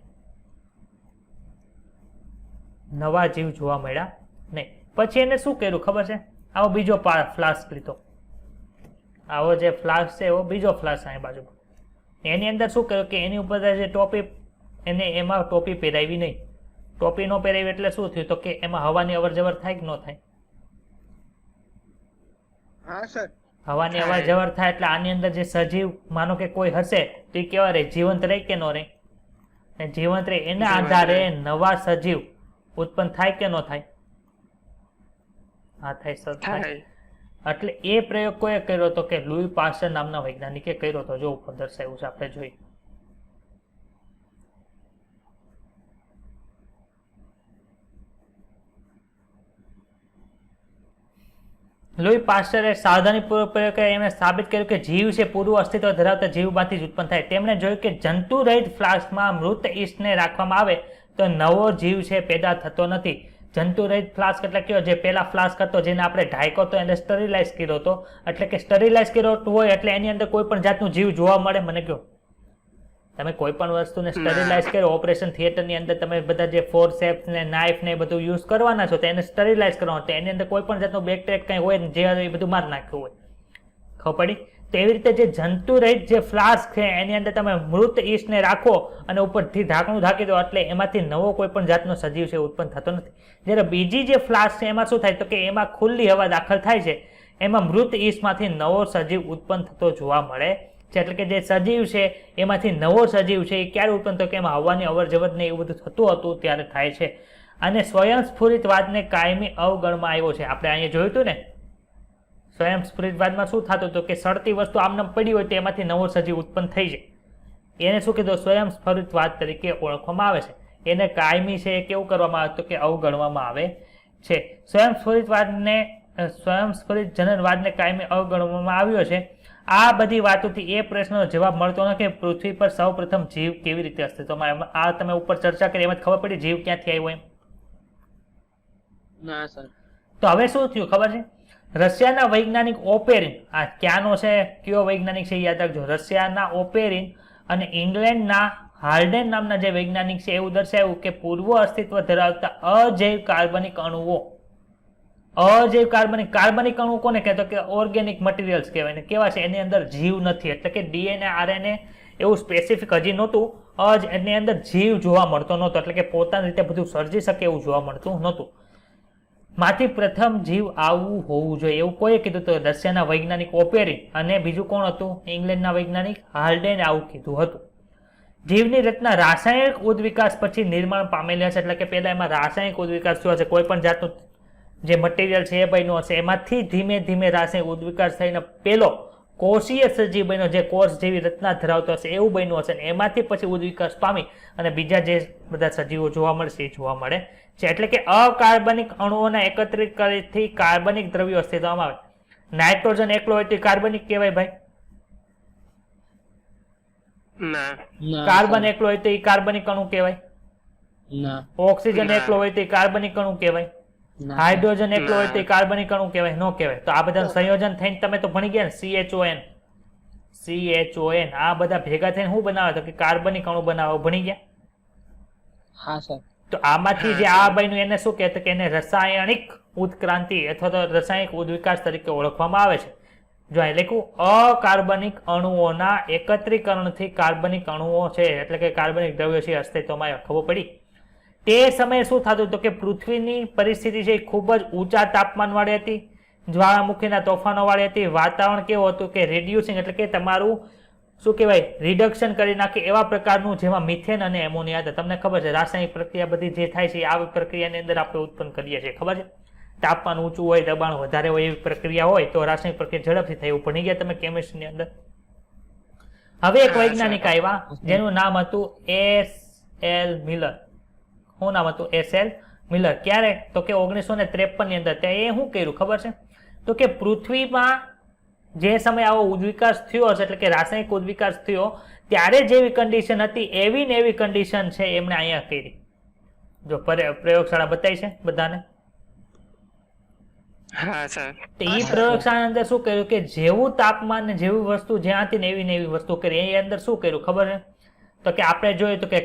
Speaker 1: નવા જીવ જોવા મળ્યા નહીં. પછી એને શું કર્યું ખબર છે? આવો બીજો ફ્લાસ્ક લીધો, આવો જે ફ્લાસ્ક છે એવો બીજો ફ્લાસ્ક અહીં બાજુ. એની અંદર શું કર્યું કે એની ઉપર જે ટોપી, એને એમાં ટોપી પહેરાવી નહીં. ટોપી ન પહેરાવી એટલે શું થયું તો કે એમાં હવાની અવર જવર થાય કે ન થાય?
Speaker 2: હા સર.
Speaker 1: હવાની અવર જવર થાય એટલે આની અંદર જે સજીવ માનો કે કોઈ હશે તો એ કેવા રહે? જીવંત રહે કે ન રહે? જીવંત રહે. એના આધારે નવા સજીવ ઉત્પન્ન થાય કે ન થાય? હા થાય સર, થાય. એટલે એ પ્રયોગ કોએ કર્યો હતો કે લુઈ પાસ્ટર નામના વૈજ્ઞાનિકે કર્યો હતો. જો ઉપર દર્શાવ્યું છે, આપણે જોઈએ. લુઈ પાસ્ટરે સાવધાનીપૂર્વક પ્રયોગ કરી એમણે સાબિત કર્યું કે જીવ છે પૂરું અસ્તિત્વ ધરાવતા જીવમાંથી જ ઉત્પન્ન થાય. તેમણે જોયું કે જંતુ રહિત ફ્લાસ્કમાં મૃત ઈસ્ટને રાખવામાં આવે તો નવો જીવ છે પેદા થતો નથી. જંતુ રહિત ફ્લાસ્ક એટલે કયો? જે પેલા ફ્લાસ્ક હતો જેને આપણે ઢાંક્યો હતો એને સ્ટરીલાઇઝ કર્યો હતો. એટલે કે સ્ટરીલાઇઝ કર્યો હોય એટલે એની અંદર કોઈ પણ જાતનું જીવ જોવા મળે? મને કહો. તમે કોઈ પણ વસ્તુને સ્ટરીલાઇઝ કરો, ઓપરેશન થિયેટરની અંદર તમે બધા જે ફોર્સેપ્સ ને નાઇફ ને બધું યુઝ કરવાના છો તો એને સ્ટરીલાઇઝ કરવાનું, તો એની અંદર કોઈ પણ જાતનું બેક્ટેરિયા કંઈ હોય ને જે એ બધું મારી નાખ્યું હોય. ખબર પડી? તેવી રીતે જે જંતુ રહિત જે ફ્લાસ્ક છે એની અંદર તમે મૃત ઈસ્ટને રાખો અને ઉપરથી ઢાંકણું ઢાંકી દો એટલે એમાંથી નવો કોઈ પણ જાતનો સજીવ છે ઉત્પન્ન થતો નથી. જ્યારે બીજી જે ફ્લાસ્ક છે એમાં શું થાય તો કે એમાં ખુલ્લી હવા દાખલ થાય છે, એમાં મૃત ઈસ્ટમાંથી નવો સજીવ ઉત્પન્ન થતો જોવા મળે છે. એટલે કે જે સજીવ છે એમાંથી નવો સજીવ છે એ ક્યારે ઉત્પન્ન થતો? કે એમાં હવાની અવર જવર ને એવું બધું થતું હતું ત્યારે થાય છે. અને સ્વયંસ્ફુરિતવાદને કાયમી અવગણમાં આવ્યો છે. આપણે અહીંયા જોયું હતું ને, સ્વયંસ્ફુરિતવાદમાં શું થતું હતું કે સડતી વસ્તુ આમને પડી હોય તો એમાંથી નવો સજીવ ઉત્પન્ન થઈ જાય. એને શું કીધું? સ્વયંસ્ફુરિતવાદ તરીકે ઓળખવામાં આવે છે. એને કાયમી છે એ કેવું કરવામાં આવે તો કે અવગણવામાં આવે છે. સ્વયંસ્ફુરિત જનનવાદને કાયમી અવગણવામાં આવ્યો છે. આ બધી વાતોથી એ પ્રશ્નનો જવાબ મળતો નથી કે પૃથ્વી પર સૌપ્રથમ જીવ કેવી રીતે અસ્તિત્વમાં. આ તમે ઉપર ચર્ચા કરી એમાં ખબર પડી જીવ ક્યાંથી આવ્યો એમ?
Speaker 4: ના સર.
Speaker 1: તો હવે શું થયું ખબર છે? રશિયાના વૈજ્ઞાનિક ઓપેરિન, આ ક્યાંનો છે, કયો વૈજ્ઞાનિક છે યાદ રાખજો, રશિયાના ઓપેરિન અને ઇંગ્લેન્ડના હાર્ડેન નામના જે વૈજ્ઞાનિક છે એવું દર્શાવ્યું કે પૂર્વ અસ્તિત્વ ધરાવતા અજૈવ કાર્બનિક અણુઓ, અજૈવ કાર્બનિક અણુ કોને કહેતો? કે ઓર્ગેનિક મટીરિયલ્સ કહેવાય ને. કેવા છે? એની અંદર જીવ નથી. એટલે કે ડીએનએ આરએનએ એવું સ્પેસિફિક હજી નહોતું. એની અંદર જીવ જોવા મળતો નહોતો. એટલે કે પોતાની રીતે બધું સર્જી શકે એવું જોવા મળતું નહોતું. માંથી પ્રથમ જીવ આવવું હોવું જોઈએ એવું કોઈએ કીધું? તો રશિયાના વૈજ્ઞાનિક ઓપેરિન અને બીજું કોણ હતું? ઇંગ્લેન્ડના વૈજ્ઞાનિક હાર્ડેને આવું કીધું હતું. જીવની રચના રાસાયણિક ઉદ્વિકાસ પછી નિર્માણ પામેલી હશે. એટલે કે પહેલા એમાં રાસાયણિક ઉદ્વિકાસ થયો હશે, કોઈ પણ જાતનું જે મટીરિયલ છે એ બન્યું હશે, એમાંથી ધીમે ધીમે રાસાયણિક ઉદ્વિકાસ થઈને પેલો કોષીય સજીવ બન્યો, જે કોષ જેવી રચના ધરાવતો હશે એવું બન્યું હશે. એમાંથી પછી ઉદ્વિકાસ પામી અને બીજા જે બધા સજીવો જોવા મળશે એ જોવા મળે છે. એટલે કે અકાર્બનિક અણુઓના એકત્રિત કરીથી કાર્બનિક દ્રવ્યો અસ્તિત્વમાં આવે. નાઇટ્રોજન એકલો હોય તો કાર્બનિક કહેવાય ભાઈ?
Speaker 3: ના.
Speaker 1: કાર્બન એકલો હોય તો એ કાર્બનિક અણુ કહેવાય?
Speaker 4: ના.
Speaker 1: ઓક્સિજન એકલો હોય તો એ કાર્બનિક અણુ કહેવાય? હાઇડ્રોજન એકલો હોય તો એ કાર્બનિક અણુ કહેવાય? ન કહેવાય. તો આ બધા સંયોજન થઈને તમે તો ભણી ગયા ને, CHON આ બધા ભેગા થઈને શું બનાવે? તો કે કાર્બનિક અણુ બનાવે. ભણી ગયા?
Speaker 4: હા સર.
Speaker 1: તો આમાંથી જે આ બન્યું એને શું કહેતો? કે એને રાસાયણિક ઉત્ક્રાંતિ અથવા તો રાસાયણિક ઉદ્વિકાસ તરીકે ઓળખવામાં આવે છે. જો અહીં લખ્યું અકાર્બનિક અણુઓના એકત્રીકરણથી કાર્બનિક અણુઓ છે એટલે કે કાર્બનિક દ્રવ્યો છે અસ્તિત્વમાં આવ્યા. ખબર પડી? તે સમયે શું થતું હતું કે પૃથ્વીની પરિસ્થિતિ છે ખૂબ જ ઊંચા તાપમાન વાળી હતી, જ્વાળામુખીના તોફાનો વાળી હતી. વાતાવરણ કેવું હતું કે રેડ્યુસિંગ એટલે કે તમારું શું કહેવાય રિડક્શન કરી નાખે એવા પ્રકારનું, જેમાં મિથેન અને એમોનિયા હતા. તમને ખબર છે રાસાયણિક પ્રક્રિયા બધી જે થાય છે આ પ્રક્રિયાની અંદર આપણે ઉત્પન્ન કરીએ છીએ. ખબર છે? તાપમાન ઊંચું હોય, દબાણ વધારે હોય એવી પ્રક્રિયા હોય તો રાસાયણિક પ્રક્રિયા ઝડપથી થાય. એવું ભણી ગયા તમે કેમિસ્ટ્રીની અંદર. હવે એક વૈજ્ઞાનિક આવ્યા જેનું નામ હતું SL મિલર. શું નામ હતું? SL Miller. ક્યારે? તો કે 1953 ની અંદર. ત્યાં એ શું કર્યું ખબર છે? તો કે પૃથ્વીમાં જે સમય આવો ઉદ્વિકાસ થયો હશે એટલે કે રાસાયણિક ઉદ્વિકાસ થયો ત્યારે જેવી કન્ડિશન હતી એવી ને એવી કન્ડિશન છે એમણે અહીંયા કરી. જો પ્રયોગશાળા બતાવી છે બધાને.
Speaker 3: હા સર.
Speaker 1: તો એ પ્રયોગશાળા અંદર શું કર્યું કે જેવું તાપમાન ને જેવી વસ્તુ જ્યાં હતી ને એવી વસ્તુ કરી. એ અંદર શું કર્યું ખબર છે? તો કે આપણે જોયું તો કે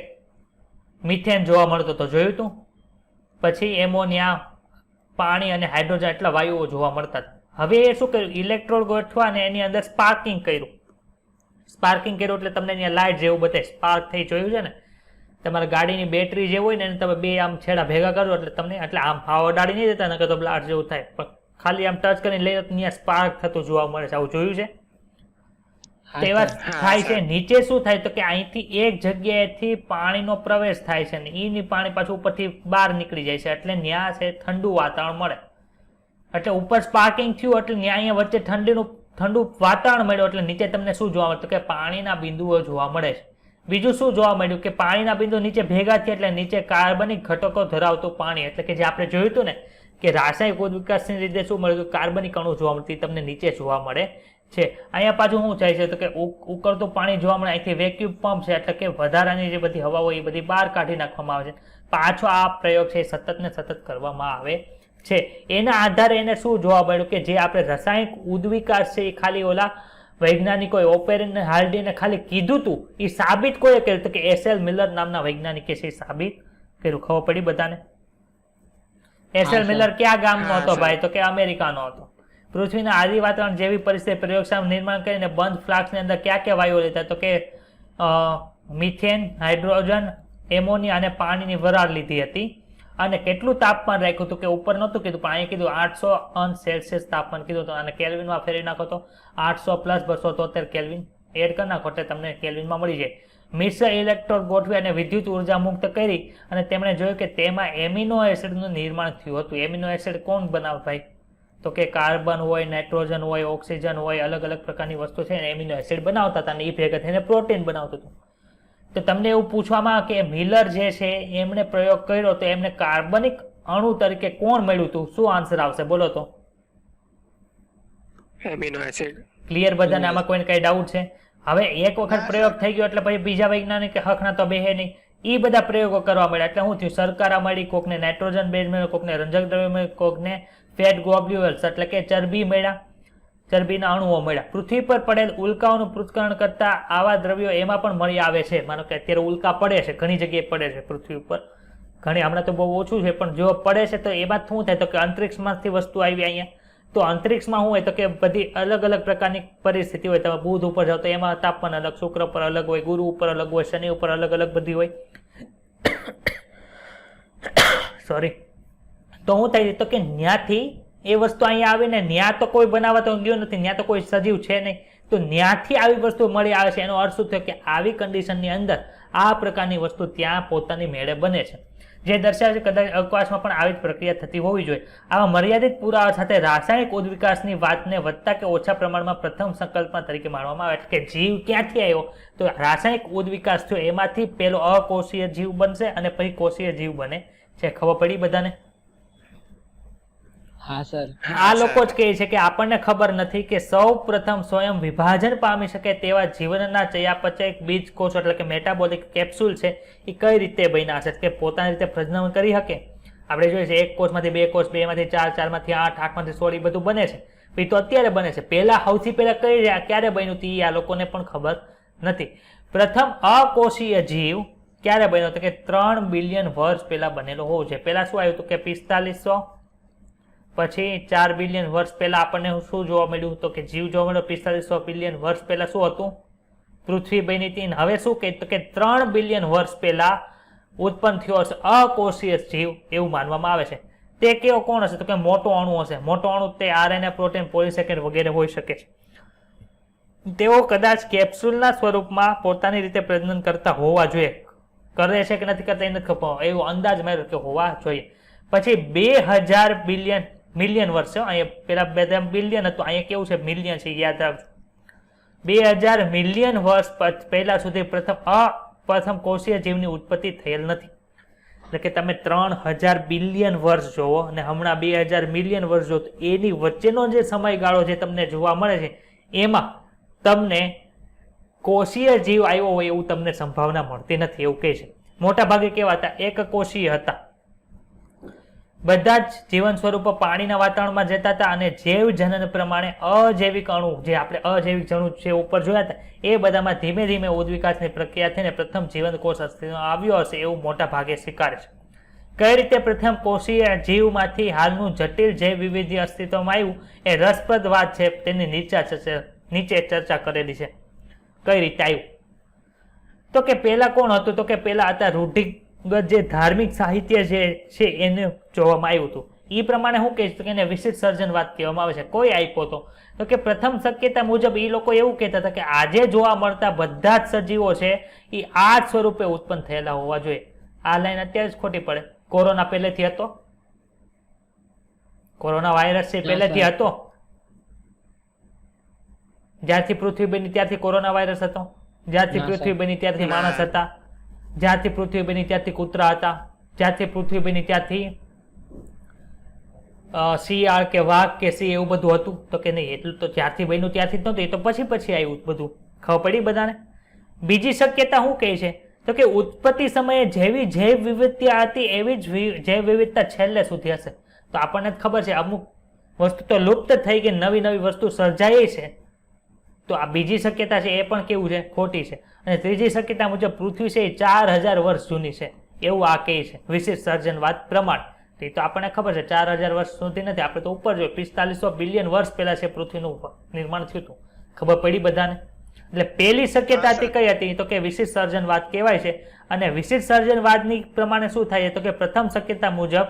Speaker 1: મિથેન જોવા મળતો તો જોયું હતું, પછી એમોનિયા, પાણી અને હાઇડ્રોજન એટલા વાયુઓ જોવા મળતા હતા. હવે એ શું કર્યું? ઇલેક્ટ્રોડ ગોઠવા અને એની અંદર સ્પાર્કિંગ કર્યું. સ્પાર્કિંગ કર્યું એટલે તમને અહીંયા લાઇટ જેવું બતાવે, સ્પાર્ક થઈ. જોયું છે ને? તમારા ગાડીની બેટરી જે હોય ને એને તમે બે આમ છેડા ભેગા કરો એટલે તમને એટલે આમ હાવ અડાડી નહીં દેતા, નકર તો બ્લાસ્ટ જેવું થાય. પણ ખાલી આમ ટચ કરીને લઈ અહીંયા સ્પાર્ક થતું જોવા મળે છે. આવું જોયું છે? તેવા થાય છે. નીચે શું થાય તો કે અહીંથી એક જગ્યાએથી પાણીનો પ્રવેશ થાય છે ને એની પાણી પાછું ઉપરથી બહાર નીકળી જાય છે એટલે ત્યાં છે ઠંડુ વાતાવરણ મળે. એટલે ઉપર સ્પાર્કિંગ થયું એટલે ત્યાં અહીંયા વચ્ચે ઠંડુ વાતાવરણ મળ્યું એટલે નીચે તમને શું જોવા મળે તો કે પાણીના બિંદુઓ જોવા મળે છે. બીજું શું જોવા મળ્યું કે પાણીના બિંદુ નીચે ભેગા થયા એટલે નીચે કાર્બનિક ઘટકો ધરાવતું પાણી, એટલે કે જે આપણે જોયું હતું ને કે રાસાયણિક ઉદ્વિકાસની લીધે શું મળ્યું કાર્બનિક અણુ જોવા મળતી તમને નીચે જોવા મળે છે. અહીંયા પાછું શું થાય છે તો કે ઉકળતું પાણી જોવા મળે, અહીંથી વેક્યુમ પંપ છે એટલે કે વધારાની જે બધી હવા હોય એ બધી બહાર કાઢી નાખવામાં આવે છે. પાછો આ પ્રયોગ છે એ સતત ને સતત કરવામાં આવે છે. એના આધારે એને શું જોવા મળ્યું કે જે આપણે રાસાયણિક ઉદ્વિકાસ છે એ ખાલી ઓલા વૈજ્ઞાનિકોએ ઓપેરન હાર્ડીને ખાલી કીધું હતું, એ સાબિત કોઈએ કર્યું તો કે એસએલ મિલર નામના વૈજ્ઞાનિકે છે સાબિત કર્યું. ખબર પડી બધાને? એસએલ મિલર ક્યાં ગામનો હતો ભાઈ તો કે અમેરિકાનો હતો. પૃથ્વીના આદિ વાતાવરણ જેવી પરિસ્થિતિ પ્રયોગશાળાનું નિર્માણ કરીને બંધ ફ્લાસ્કની અંદર ક્યાં ક્યાં વાયુઓ લેતા તો કે મિથેન, હાઇડ્રોજન, એમોનિયા અને પાણીની વરાળ લીધી હતી. અને કેટલું તાપમાન રાખ્યું હતું કે ઉપર નહોતું કીધું પણ અહીંયા કીધું 800 તાપમાન કીધું હતું અને કેલ્વિનમાં ફેરવી નાખો તો 800 + 273 કેલ્વિન એડ કરી નાખો એટલે તમને કેલ્વિનમાં મળી જાય. મિશ્ર ઇલેક્ટ્રોડ ગોઠવી અને વિદ્યુત ઉર્જા મુક્ત કરી અને તેમણે જોયું કે તેમાં એમિનો એસિડનું નિર્માણ થયું હતું. એમિનો એસિડ કોણ બનાવે ભાઈ તો કે કાર્બન હોય, નાઇટ્રોજન હોય, ઓક્સિજન હોય, અલગ અલગ પ્રકારની વસ્તુ છે ને એમિનો એસિડ બનાવતા હતા અને એ ભેગા થઈને પ્રોટીન બનાવતું હતું. તો તમને એવું પૂછવામાં કે મિલર જે છે એમણે પ્રયોગ કર્યો તો એમને કાર્બનિક અણુ તરીકે કોણ મળ્યું હતું? શું આન્સર આવશે બોલો તો?
Speaker 3: Amino acid.
Speaker 1: ક્લિયર બધાને? આમાં કોઈને કઈ ડાઉટ છે? હવે એક વખત પ્રયોગ થઈ ગયો એટલે પછી બીજા વૈજ્ઞાનિક હકના તો બેહે નહીં. એ બધા પ્રયોગો કરવા મળ્યા એટલે શું થયું? શર્કરા મળી, કોકને નાઇટ્રોજન બેઝ મળ્યો, કોકને રંજક દ્રવ્ય મળ્યું, કોકને ફેટ ગ્લોબ્યુલ્સ એટલે કે ચરબી મળ્યા, ચરબીના અણુઓ મળ્યા. પૃથ્વી પર પડેલ ઉલ્કાઓનું પૃથ્થકરણ કરતા આવા દ્રવ્યો એમાં પણ મળી આવે છે. માનો કે અત્યારે ઉલ્કા પડે છે, ઘણી જગ્યાએ પડે છે પૃથ્વી ઉપર, ઘણી હમણાં તો બહુ ઓછું છે પણ જો પડે છે તો એમાં શું થાય તો કે અંતરિક્ષમાંથી વસ્તુ આવી અહીંયા. તો અંતરિક્ષમાં શું હોય તો કે બધી અલગ અલગ પ્રકારની પરિસ્થિતિ હોય. તમે બુધ ઉપર જાઓ તો એમાં તાપમાન અલગ, શુક્ર પર અલગ હોય, ગુરુ ઉપર અલગ હોય, શનિ ઉપર અલગ અલગ બધી હોય. સોરી. તો શું થાય તો કે ત્યાંથી એ વસ્તુ અહીંયા આવીને ત્યાં તો કોઈ બનાવવા તો ગયો નથી, ત્યાં તો કોઈ સજીવ છે નહીં, તો ત્યાંથી આવી વસ્તુ મળી આવે છે. એનો અર્થ શું થયો કે આવી કન્ડિશનની અંદર આ પ્રકારની વસ્તુ ત્યાં પોતાની મેળે બને છે, જે દર્શાવે છે કદાચ અવકાશમાં પણ આવી જ પ્રક્રિયા થતી હોવી જોઈએ. આવા મર્યાદિત પુરાવા સાથે રાસાયણિક ઉદ્વિકાસની વાતને વધતા કે ઓછા પ્રમાણમાં પ્રથમ સંકલ્પના તરીકે માનવામાં આવે કે જીવ ક્યાંથી આવ્યો તો રાસાયણિક ઉદ્વિકાસ થયો એમાંથી પેલો અકોષીય જીવ બનશે અને પછી કોષીય જીવ બને છે. ખબર પડી બધાને?
Speaker 4: હા સર.
Speaker 1: આ લોકો જ કહે છે કે આપણને ખબર નથી કે સૌ પ્રથમ સ્વયં વિભાજન પામી શકે તેવા જીવનના ચયાપચય બીજ કોષ એટલે કે મેટાબોલિક કેપ્સ્યુલ છે એ કઈ રીતે બન્યા છે કે પોતાની રીતે પ્રજનન કરી શકે. આપણે જોઈએ છે 1 કોષમાંથી 2 કોષ, 2 માંથી 4, 4 માંથી 8, 8 માંથી 16 બધું બને છે. એ તો અત્યારે બને છે. પહેલા સૌથી પહેલા ક્યારે બન્યું હતું એ આ લોકોને પણ ખબર નથી. પ્રથમ અકોષીય જીવ ક્યારે બન્યો તો કે 3 બિલિયન વર્ષ પહેલા બનેલો હોવો જોઈએ. પહેલા શું આવ્યું હતું કે 4500, પછી 4 બિલિયન વર્ષ પહેલા આપણને શું જોવા મળ્યું તો કે જીવ જોવા મળ્યો. 4500 બિલિયન વર્ષ પહેલા શું હતું? પૃથ્વી બની હતી. હવે શું કહે તો કે 3 બિલિયન વર્ષ પહેલા ઉત્પન્ન થયો હશે અકોષીય જીવ એવું માનવામાં આવે છે. તે કેવો કોણ હશે તો કે મોટો અણુ હશે. મોટો અણુ તે આરએનએ, પ્રોટીન, પોલિસેકેન્ડ વગેરે હોઈ શકે છે. તેઓ કદાચ કેપ્સ્યુલના સ્વરૂપમાં પોતાની રીતે પ્રજનન કરતા હોવા જોઈએ. કરે છે કે નથી કરતા એ નથી ખબર, એવો અંદાજ માર્યો કે હોવા જોઈએ. પછી 2000 મિલિયન વર્ષ, અહીંયા પેલા 2 બિલિયન હતું, અહીંયા કેવું છે મિલિયન છે, યાદ રાખજો. 2000 મિલિયન વર્ષ પહેલા સુધી પ્રથમ કોષીય જીવની ઉત્પત્તિ થયેલ નથી. એટલે કે તમે 3000 બિલિયન વર્ષ જોવો અને હમણાં 2000 મિલિયન વર્ષ જોવો, એની વચ્ચેનો જે સમયગાળો જે તમને જોવા મળે છે એમાં તમને કોષીય જીવ આવ્યો હોય એવું તમને સંભાવના મળતી નથી એવું કહે છે. મોટા ભાગે કેવા હતા? એક કોષીય હતા. બધા જ જીવન સ્વરૂપો પાણીના વાતાવરણમાં જતા હતા અને જૈવ જનન પ્રમાણે અજૈવિક અણુ જે આપણે અજૈવિક અણુ જે ઉપર જોયા હતા એ બધામાં ધીમે ધીમે ઉદ્વિકાસની પ્રક્રિયા થઈને પ્રથમ જીવંત કોષ અસ્તિત્વમાં આવ્યો હશે એવું મોટા ભાગે સ્વીકારે છે. કઈ રીતે પ્રથમ કોષીય જીવમાંથી હાલનું જટિલ જૈવ વિવિધ્ય અસ્તિત્વમાં આવ્યું એ રસપ્રદ વાત છે. તેની નીચે ચર્ચા કરેલી છે. કઈ રીતે આવ્યું તો કે પહેલા કોણ હતું તો કે પહેલા હતા રૂઢિગત જે ધાર્મિક સાહિત્ય જે છે એને જોવામાં આવ્યું હતું. એ પ્રમાણે હું કહીશ કે એને વિશિષ્ટ સર્જનવાદ કહેવામાં આવે છે. કોઈ આપ્યો તો કે પ્રથમ શક્યતા મુજબ એ લોકો એવું કહેતા હતા કે આજે જોવા મળતા બધા જ સજીવો છે એ આ જ સ્વરૂપે ઉત્પન્ન થયેલા હોવા જોઈએ. આ લાઈન અત્યારે જ ખોટી પડે. કોરોના પહેલેથી હતો કોરોના વાયરસ છે
Speaker 4: ના,
Speaker 1: પહેલેથી
Speaker 4: સર.
Speaker 1: હતો? જ્યારથી પૃથ્વી બની ત્યારથી કોરોના વાયરસ હતો? જ્યારથી
Speaker 4: ના,
Speaker 1: પૃથ્વી
Speaker 4: સર.
Speaker 1: બની ત્યારથી
Speaker 3: ના.
Speaker 1: માણસ હતા? જ્યારથી પૃથ્વી બની ત્યારથી કૂતરા હતા? જ્યારથી પૃથ્વી બની ત્યારથી શિયાળ કે વાઘ કે સિંહ એવું બધું હતું? તો કે નહીં, એટલું તો જ્યારથી બન્યું ત્યારથી જ નહોતું, એ તો પછી પછી આવ્યું બધું. ખબર પડી બધાને? બીજી શક્યતા શું કહે છે તો કે ઉત્પત્તિ સમયે જેવી જૈવ વિવિધતા હતી એવી જ જૈવ વિવિધતા છેલ્લે સુધી હશે. તો આપણને જ ખબર છે અમુક વસ્તુ તો લુપ્ત થઈ ગઈ, નવી નવી વસ્તુ સર્જાઈ છે. તો આ બીજી શક્યતા છે એ પણ કેવું છે? ખોટી છે. અને ત્રીજી શક્યતા મુજબ પૃથ્વી છે એ 4000 વર્ષ જૂની છે એવું આ કહે છે વિશિષ્ટ સર્જનવાદ પ્રમાણે. એ તો આપણને ખબર છે 4000 વર્ષ સુધી નથી, આપણે તો ઉપર જોઈએ 4500 બિલિયન વર્ષ પહેલા છે પૃથ્વીનું નિર્માણ થયું હતું. ખબર પડી બધાને? એટલે પહેલી શક્યતા હતી કઈ હતી તો કે વિશિષ્ટ સર્જનવાદ કહેવાય છે. અને વિશિષ્ટ સર્જનવાદની પ્રમાણે શું થાય તો કે પ્રથમ શક્યતા મુજબ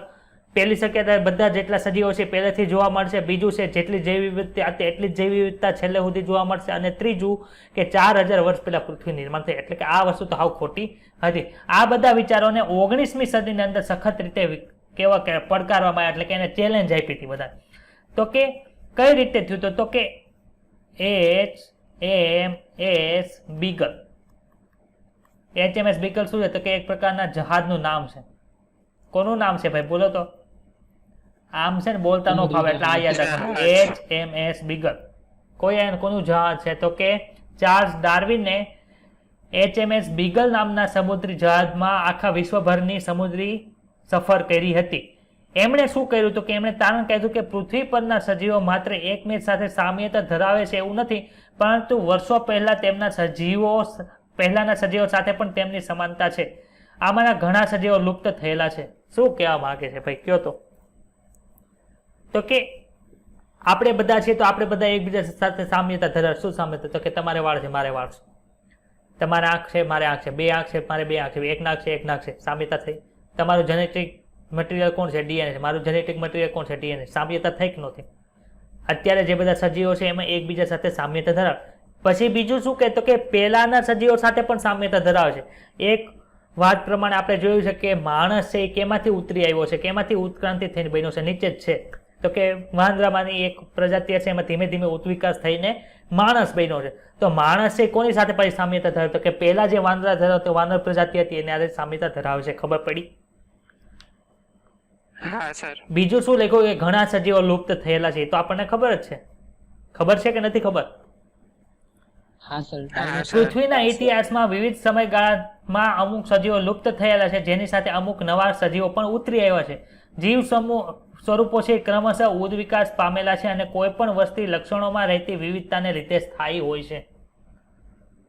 Speaker 1: પહેલી શક્યતા બધા જેટલા સજીવો છે પહેલેથી જોવા મળશે. બીજું છે જેટલી જૈવ વિવિધતા હતી એટલી જ જૈવ વિવિધતા છેલ્લે સુધી જોવા મળશે. અને ત્રીજું કે 4000 વર્ષ પહેલા પૃથ્વી નિર્માણ થઈ. એટલે કે આ વસ્તુ તો હાવ ખોટી હતી. આ બધા વિચારોને 19મી સદીની અંદર સખત રીતે કેવા કે પડકારવામાં આવ્યા, એટલે કે એને ચેલેન્જ આપી હતી બધા. તો કે કઈ રીતે થયું તો કે HMS બીગલ. HMS બીગલ શું છે તો કે એક પ્રકારના જહાજનું નામ છે. કોનું નામ છે ભાઈ? બોલો તો. આમ છે ને બોલતા ન ફાવે એટલે આ યાદ રાખવાનું. HMS બીગલ કોનું જહાજ છે તો કે ચાર્લ્સ ડાર્વિને HMS બીગલ નામના સમુદ્રી જહાજમાં આખા વિશ્વભરની સમુદ્રી સફર કરી હતી. એમણે શું કર્યું તો કે એમણે તારણ કાઢ્યું કે પૃથ્વી પરના સજીવો માત્ર એકમેક સાથે સામ્યતા ધરાવે છે એવું નથી, પરંતુ વર્ષો પહેલા તેમના પહેલાના સજીવો સાથે પણ તેમની સમાનતા છે. આમાંના ઘણા સજીવો લુપ્ત થયેલા છે. શું કહેવા માંગે છે ભાઈ? કયો તો કે આપણે બધા છીએ તો આપણે બધા એકબીજા સાથે સામ્યતા ધરાવે. શું સામ્યતા તો કે તમારે વાળ છે મારે વાળ છે, તમારે આંખ છે મારે આંખ છે, બે આંખ છે મારે બે આંખ છે, એક નાક છે એક નાક છે, સામ્યતા થઈ. તમારું જેનેટિક મટીરિયલ કોણ છે? ડીએનએ છે. મારું જેનેટિક મટીરિયલ કોણ છે? ડીએનએ. સામ્યતા થઈ કે નથી? અત્યારે જે બધા સજીવો છે એમાં એકબીજા સાથે સામ્યતા ધરાવે. પછી બીજું શું કહે તો કે પહેલાના સજીવો સાથે પણ સામ્યતા ધરાવે છે. એક વાત પ્રમાણે આપણે જોયું છે કે માણસ છે એ કેમાંથી ઉતરી આવ્યો છે, કેમાંથી ઉત્ક્રાંતિ થઈને બન્યો છે? નીચે જ છે. તો કે વાંદરામાંની એક પ્રજાતિ છે એમાં ધીમે ધીમે ઉત્વિકાસ થઈને માણસ બન્યો છે. તો માણસ છે કોની સાથે પછી સામ્યતા ધરાવે તો કે પહેલા જે વાંદરા ધરાવતો વાનર પ્રજાતિ હતી એને આજે સામ્યતા ધરાવે છે. ખબર પડી?
Speaker 3: હા સર.
Speaker 1: બીજું શું લખ્યું કે ઘણા સજીવો લુપ્ત થયેલા છે. તો આપણને ખબર જ છે. ખબર છે કે નથી ખબર?
Speaker 4: હા સર.
Speaker 3: હા, સર.
Speaker 1: પૃથ્વીના ઇતિહાસમાં વિવિધ સમયગાળામાં અમુક સજીવો લુપ્ત થયેલા છે, જેની સાથે અમુક નવા સજીવો પણ ઉતરી આવ્યા છે. જીવ સ્વરૂપો છે ક્રમશઃ ઉદ્વિકાસ પામેલા છે અને કોઈ પણ વસ્તી લક્ષણોમાં રહેતી વિવિધતાને લીધે સ્થાયી હોય છે.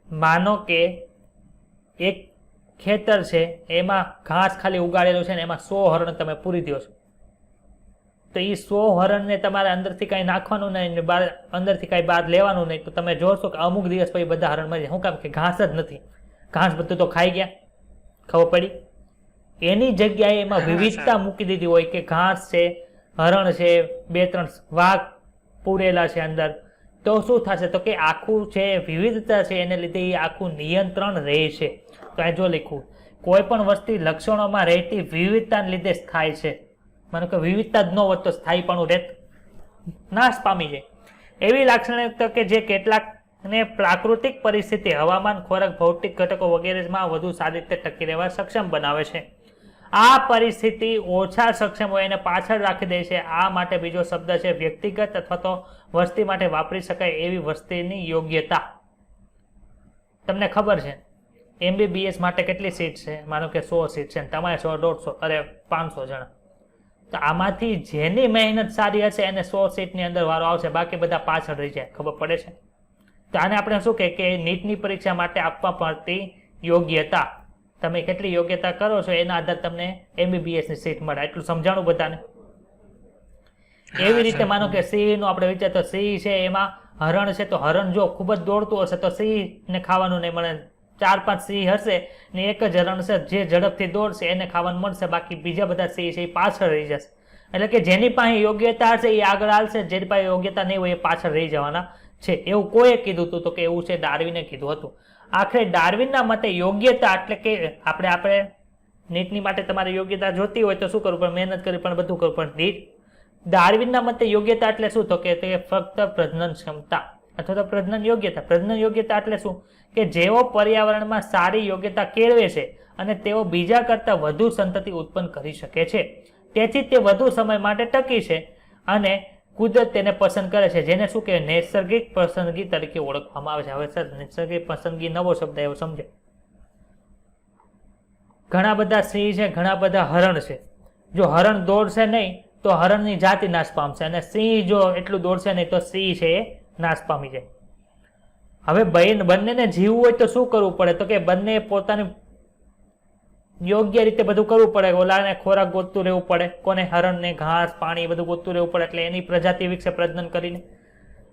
Speaker 1: માનો કે એક ખેતર છે એમાં ઘાસ ખાલી ઉગાડેલું છે ને એમાં 100 હરણ તમે પૂરી દો છો, તો એ 100 હરણને તમારે અંદરથી કાંઈ નાખવાનું નહીં ને અંદરથી કાંઈ બહાર લેવાનું નહીં, તો તમે જોશો કે અમુક દિવસ પછી બધા હરણ મરી જાય. શું કામ? કે ઘાસ જ નથી. ઘાસ બધું તો ખાઈ ગયા. ખબર પડી? એની જગ્યાએ એમાં
Speaker 3: હા,
Speaker 1: વિવિધતા
Speaker 3: સર.
Speaker 1: મૂકી દીધી હોય કે ઘાસ છે, હરણ છે, 2-3 વાઘ પૂરેલા છે અંદર, તો શું થશે તો કે આખું છે વિવિધતા છે એને લીધે એ આખું નિયંત્રણ રહે છે. તો આ જો લખ્યું કોઈ પણ વસ્તી લક્ષણોમાં રહેતી વિવિધતાને લીધે થાય છે. માનો કે વિવિધતા જ ન હોત તો સ્થાયીપણું રહેત, નાશ પામી જાય. એવી લાક્ષણિકતા કે જે કેટલાકને પ્રાકૃતિક પરિસ્થિતિ, હવામાન, ખોરાક, ભૌતિક ઘટકો વગેરેમાં વધુ સારી રીતે ટકી રહેવા સક્ષમ બનાવે છે. આ પરિસ્થિતિ ઓછા સક્ષમ હોય એને પાછળ રાખી દે છે. આ માટે બીજો શબ્દ છે વ્યક્તિગત અથવા તો વસ્તી માટે વાપરી શકાય એવી વસ્તીની યોગ્યતા. તમને ખબર છે MBBS માટે કેટલી સીટ છે? માનો કે 100 સીટ છે, તમારે 100-150 અરે 500 જણા. તો આમાંથી જેની મહેનત સારી હશે એને 100 સીટની અંદર વારો આવશે, બાકી બધા પાછળ રહી જાય. ખબર પડે છે? તો આને આપણે શું કહે કે નીટની પરીક્ષા માટે આપવા પડતી યોગ્યતા. તમે કેટલી યોગ્યતા કરો છો એના આધારે તમને MBBS ની સીટ મળે. એટલું સમજાણું બધાને? એવી રીતે માનો કે સિંહ નો આપણે વિચાર તો સિંહ છે એમાં હરણ છે, તો હરણ જો ખૂબ જ દોડતું હશે તો સિંહને ખાવાનું નહીં મળે. 4-5 સિંહ હશે ને એક જ હરણ છે જે ઝડપથી દોડશે એને ખાવાનું મળશે, બાકી બીજા બધા સિંહ છે એ પાછળ રહી જશે. એટલે કે જેની પાસે યોગ્યતા હશે એ આગળ હાલશે, જેની પાસે યોગ્યતા નહીં હોય એ પાછળ રહી જવાના છે. એવું કોઈએ કીધું હતું તો કે એવું છે ડાર્વિને કીધું હતું. આખરે ડાર્વિનના મતે યોગ્યતા એટલે કે આપણે નીટની માટે તમારે યોગ્યતા જોતી હોય તો શું કરવું પડે? મહેનત કરવી પણ બધું કરવું પણ નીટ ડાર્વિનના મતે યોગ્યતા એટલે શું? તો કે તે ફક્ત પ્રજનન ક્ષમતા અથવા તો પ્રજનન યોગ્યતા. પ્રજનન યોગ્યતા એટલે શું? કે જેઓ પર્યાવરણમાં સારી યોગ્યતા કેળવે છે અને તેઓ બીજા કરતાં વધુ સંતતિ ઉત્પન્ન કરી શકે છે, તેથી તે વધુ સમય માટે ટકી છે અને કુદરત તેને પસંદ કરે છે, જેને શું કહેવાય? નૈસર્ગિક પસંદગી તરીકે ઓળખવામાં આવે છે. હવે સર નૈસર્ગિક પસંદગી નવો શબ્દ એવો સમજે. ઘણા બધા સિંહ છે, ઘણા બધા હરણ છે. જો હરણ દોડશે નહીં તો હરણની જાતિ નાશ પામશે, અને સિંહ જો એટલું દોડશે નહીં તો સિંહ છે એ નાશ પામી જાય. હવે બંનેને જીવવું હોય તો શું કરવું પડે? તો કે બંને પોતાની યોગ્ય રીતે બધું કરવું પડે. ઓલાને ખોરાક ગોતતું રહેવું પડે, કોને? હરણને ઘાસ પાણી બધું ગોતતું રહેવું પડે, એટલે એની પ્રજાતિ વિકસે પ્રજનન કરીને.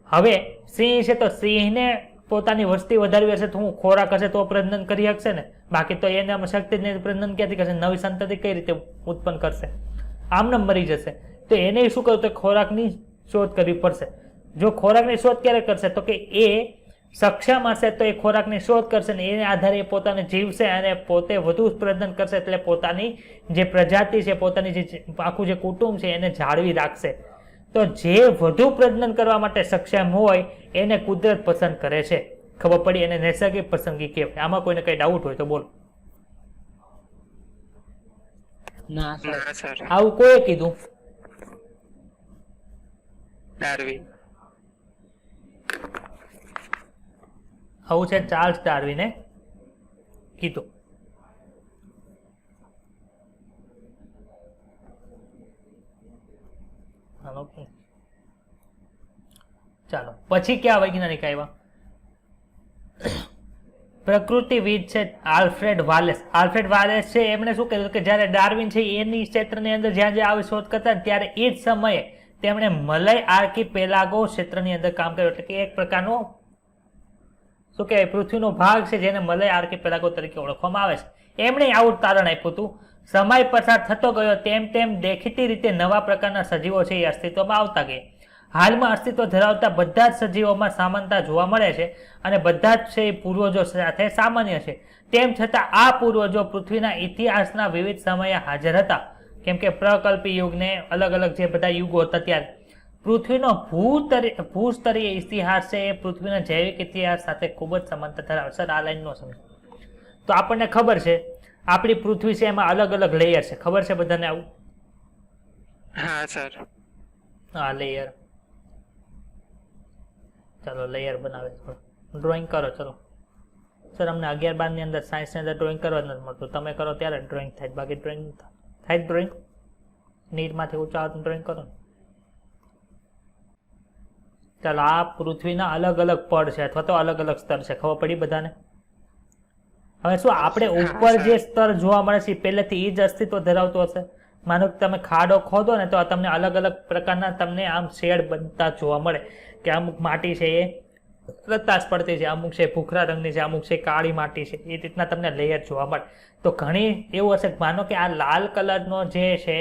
Speaker 1: હવે સિંહ છે તો સિંહને પોતાની વસ્તી વધારવી હશે તો હું ખોરાક હશે તો પ્રજનન કરી શકશે ને, બાકી તો એને શક્તિ જ નહીં, પ્રજનન ક્યાંથી કરશે? નવી સંતતિ કઈ રીતે ઉત્પન્ન કરશે? આમને મરી જશે. તો એને શું કરવું? તો ખોરાકની શોધ કરવી પડશે. જો ખોરાકની શોધ ક્યારે કરશે? તો કે એ સક્ષમ હશે તો એ ખોરાકની શોધ કરશે ને એને આધારે એ પોતાને જીવશે અને પોતે વધુ પ્રજનન કરશે, એટલે પોતાની જે પ્રજાતિ છે, પોતાની જે આખું જે કુટુંબ છે એને જાળવી રાખશે. તો જે વધુ પ્રજનન કરવા માટે સક્ષમ હોય એને કુદરત પસંદ કરે છે. ખબર પડી? એને નૈસર્ગિક પસંદગી કહેવાય. આમાં કોઈને કઈ ડાઉટ હોય તો બોલો.
Speaker 4: ના સર.
Speaker 3: ના સર.
Speaker 1: આવું કોઈએ કીધું?
Speaker 3: ડાર્વિન.
Speaker 1: આવું છે ચાર્લ્સ ડાર્વિને કીધું. ચાલો પછી ક્યાં વૈજ્ઞાનિક આવ્યા? પ્રકૃતિવિદ છે આલ્ફ્રેડ વાલેસ. આલ્ફ્રેડ વાલેસ છે એમણે શું કર્યું કે જ્યારે ડાર્વિન છે એની ક્ષેત્રની અંદર જ્યાં જ્યાં આવી શોધ કરતા ત્યારે એ જ સમયે તેમણે મલય આર્કીપેલાગો ક્ષેત્રની અંદર કામ કર્યું, એટલે કે એક પ્રકારનો શું કહેવાય પૃથ્વીનો ભાગ છે જેને મલય આર્કીપેલાગો તરીકે ઓળખવામાં આવે છે. એમણે આવું તારણ આપ્યું હતું. સમય પસાર થતો ગયો તેમ તેમ દેખીતી રીતે નવા પ્રકારના સજીવો છે એ અસ્તિત્વમાં આવતા ગયા. હાલમાં અસ્તિત્વ ધરાવતા બધા જ સજીવોમાં સમાનતા જોવા મળે છે અને બધા જ છે એ પૂર્વજો સાથે સામાન્ય છે. તેમ છતાં આ પૂર્વજો પૃથ્વીના ઇતિહાસના વિવિધ સમયે હાજર હતા, કેમ કે પ્રકલ્પી યુગને અલગ અલગ જે બધા યુગો હતા ત્યારે પૃથ્વીનો ભૂસ્તરીય ઇતિહાસ છે એ પૃથ્વીના જૈવિક ઇતિહાસ સાથે ખૂબ જ સમાનતા ધરાવે. સર આ લાઈન નો સમજ તો આપણને ખબર છે આપણી પૃથ્વી છે એમાં અલગ અલગ લેયર છે. ખબર છે બધાને આવું?
Speaker 3: હા સર.
Speaker 1: હા લેયર. ચાલો લેયર બનાવે, ડ્રોઈંગ કરો. ચલો સર અમને 11-12 ની અંદર સાયન્સની અંદર ડ્રોઈંગ કરવા જ નથી મળતું. તમે કરો ત્યારે ડ્રોઈંગ થાય, બાકી ડ્રોઈંગ થાય જ ડ્રોઈંગ નીટમાંથી ઊંચા ડ્રોઈંગ કરો. ચાલો આ પૃથ્વીના અલગ અલગ પડ છે અથવા તો અલગ અલગ સ્તર છે. ખબર પડી બધાને? હવે શું આપણે ઉપર જે સ્તર જોવા મળે છે પહેલેથી એ જ અસ્તિત્વ ધરાવતું હશે? માનો કે તમે ખાડો ખોદો ને તો તમને અલગ અલગ પ્રકારના તમને આમ શેડ બનતા જોવા મળે, કે અમુક માટી છે એ રતાશ પડતી છે, અમુક છે ભૂખરા રંગની છે, અમુક છે કાળી માટી છે, એ રીતના તમને લેયર જોવા મળે. તો ઘણી એવું હશે, માનો કે આ લાલ કલરનો જે છે,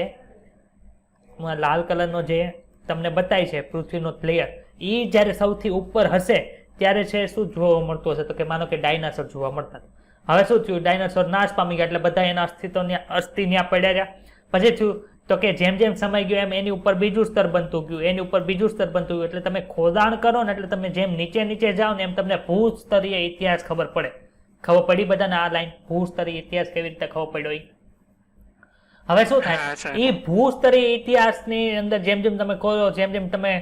Speaker 1: લાલ કલરનો જે તમને બતાય છે પૃથ્વીનો લેયર, એ જ્યારે સૌથી ઉપર હશે ત્યારે છે શું જોવા મળતું હશે? તો કે માનો કે ડાયનાસોર જોવા મળતા. હવે શું થયું? ડાયનાસોર નાશ પામી ગયા, એટલે બધા એના અસ્થિ ત્યાં પડ્યા રહ્યા. પછી થયું તો કે જેમ જેમ સમય ગયો એમ એની ઉપર બીજું સ્તર બનતું ગયું, એની ઉપર બીજું સ્તર બનતું ગયું. એટલે તમે ખોદાણ કરો ને એટલે તમે જેમ નીચે નીચે જાઓ ને એમ તમને ભૂસ્તરીય ઇતિહાસ ખબર પડે. ખબર પડી બધાને આ લાઈન? ભૂસ્તરીય ઇતિહાસ કેવી રીતે ખબર પડ્યો? હવે શું થાય? એ ભૂસ્તરીય ઇતિહાસની અંદર જેમ જેમ તમે ખોદો, જેમ જેમ તમે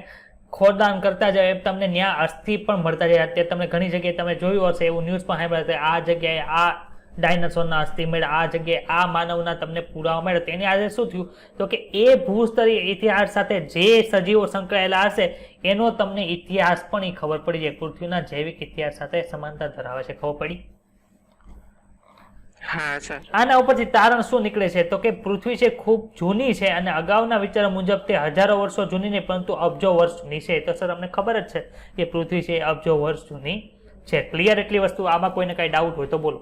Speaker 1: ખોદાણ કરતા જાવ એમ તમને ત્યાં અસ્થિ પણ મળતા જાય. અત્યારે તમને ઘણી જગ્યાએ તમે જોયું હશે, એવું ન્યૂઝ પણ સાંભળ્યા, આ જગ્યાએ આ ડાયનાસોરના અસ્થિ મળ્યા, આ જગ્યાએ આ માનવના તમને પુરાવા મળ્યા. તેની આજે શું થયું? તો કે એ ભૂસ્તરીય ઇતિહાસ સાથે જે સજીવો સંકળાયેલા હશે એનો તમને ઇતિહાસ પણ એ ખબર પડી જાય. પૃથ્વીના જૈવિક ઇતિહાસ સાથે સમાનતા ધરાવે છે. ખબર પડી?
Speaker 3: હા સર.
Speaker 1: આના ઉપરથી તારણ શું નીકળે છે? તો કે પૃથ્વી છે ખૂબ જૂની છે અને અગાઉના વિચારો મુજબ તે હજારો વર્ષો જૂની નહીં પરંતુ અબજો વર્ષ જૂની છે. તો સર અમને ખબર જ છે કે પૃથ્વી છે અબજો વર્ષ જૂની છે. ક્લિયર એટલી વસ્તુ? આમાં કોઈને કઈ ડાઉટ હોય તો બોલો.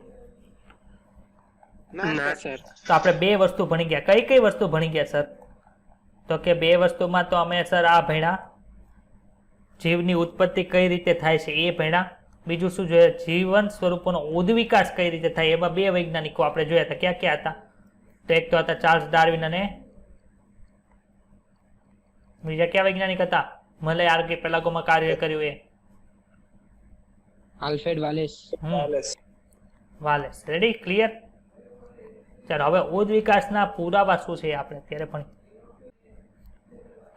Speaker 3: ના સર.
Speaker 1: તો આપણે બે વસ્તુ ભણી ગયા. કઈ કઈ વસ્તુ ભણી ગયા સર? તો કે બે વસ્તુમાં તો અમે સર આ ભણ્યા, જીવની ઉત્પત્તિ કઈ રીતે થાય છે એ ભણ્યા. બીજું શું જોઈએ? જીવન સ્વરૂપોનો ઉદ્વિકાસ કઈ રીતે થાય. એમાં બે વૈજ્ઞાનિકો આપણે જોયા હતા. ક્યાં ક્યાં હતા? તો એક તો હતા ચાર્લ્સ ડાર્વિન અને બીજા કયા વૈજ્ઞાનિક હતા મલય આર્કિપેલાગોમાં કાર્ય કર્યું એ?
Speaker 4: Alfred Wallace.
Speaker 1: Wallace. Ready? Clear? ચાલો હવે ઉદ વિકાસના પુરાવા શું છે એ આપણે અત્યારે પણ.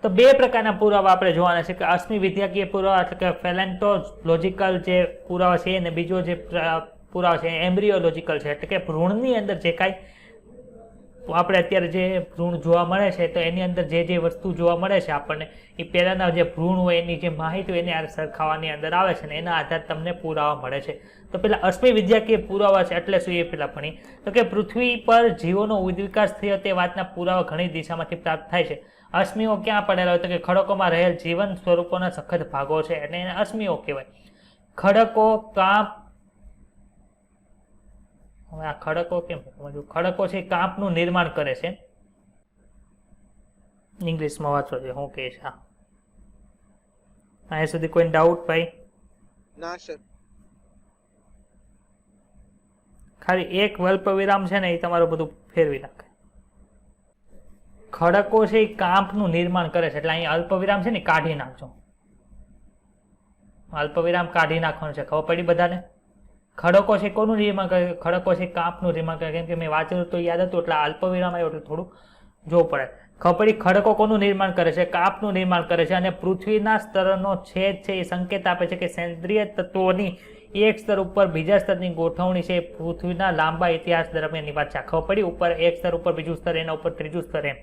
Speaker 1: તો બે પ્રકારના પુરાવા આપણે જોવાના છે કે અશ્મિ વિદ્યાકીય પુરાવા એટલે કે ફેલેન્ટોલોજીકલ જે પુરાવા છે અને બીજો જે પુરાવા છે એમ્બ્રિયોલોજીકલ છે એટલે કે ભ્રૂણની અંદર જે કાંઈ આપણે અત્યારે જે ભ્રૂણ જોવા મળે છે તો એની અંદર જે જે વસ્તુ જોવા મળે છે આપણને એ પહેલાના જે ભ્રૂણ હોય એની જે માહિતી હોય એને સરખાવાની અંદર આવે છે ને એના આધારે તમને પુરાવા મળે છે. તો પેલા અશ્મિ વિદ્યાકીય પુરાવા છે એટલે શું એ પેલા ભણી તો કે પૃથ્વી પર જીવોનો ઉદ્વિકાસ થયો તે વાતના પુરાવા ઘણી દિશામાંથી પ્રાપ્ત થાય છે. અશ્મિઓ ક્યાં પડેલા હોય તો કે ખડકોમાં રહેલ જીવન સ્વરૂપોના સખત ભાગો છે એટલે એને અશ્મિઓ કહેવાય. ખડકો કાંપ, હવે આ ખડકો કેમ સમજવું? ખડકો છે કાંપનું નિર્માણ કરે છે. ઇંગ્લિશમાં વાંચો છે હું કહે છે. અહીંયા સુધી કોઈ ડાઉટ ભાઈ?
Speaker 2: ના સર.
Speaker 1: ખાલી એક વલ્પ વિરામ છે ને એ તમારું બધું ફેરવી નાખે. ખડકો છે એ કાંપનું નિર્માણ કરે છે એટલે અહીંયા અલ્પ વિરામ છે ને કાઢી નાખજો. અલ્પ વિરામ કાઢી નાખવાનું છે. ખબર પડી બધાને? ખડકો છે કોનું નિર્માણ કરે? ખડકો છે કાંપનું નિર્માણ કરે. કેમ કે મેં વાંચેલું તો યાદ હતું એટલે અલ્પ વિરામ આવ્યો એટલે થોડું જોવું પડે. ખબર પડી? ખડકો કોનું નિર્માણ કરે છે? કાંપનું નિર્માણ કરે છે. અને પૃથ્વીના સ્તરનો છેદ છે એ સંકેત આપે છે કે સેન્દ્રીય તત્વોની એક સ્તર ઉપર બીજા સ્તરની ગોઠવણી છે પૃથ્વીના લાંબા ઇતિહાસ દરમિયાનની વાત છે. ખબર પડી? ઉપર એક સ્તર ઉપર બીજું સ્તર, એના ઉપર ત્રીજું સ્તર એમ.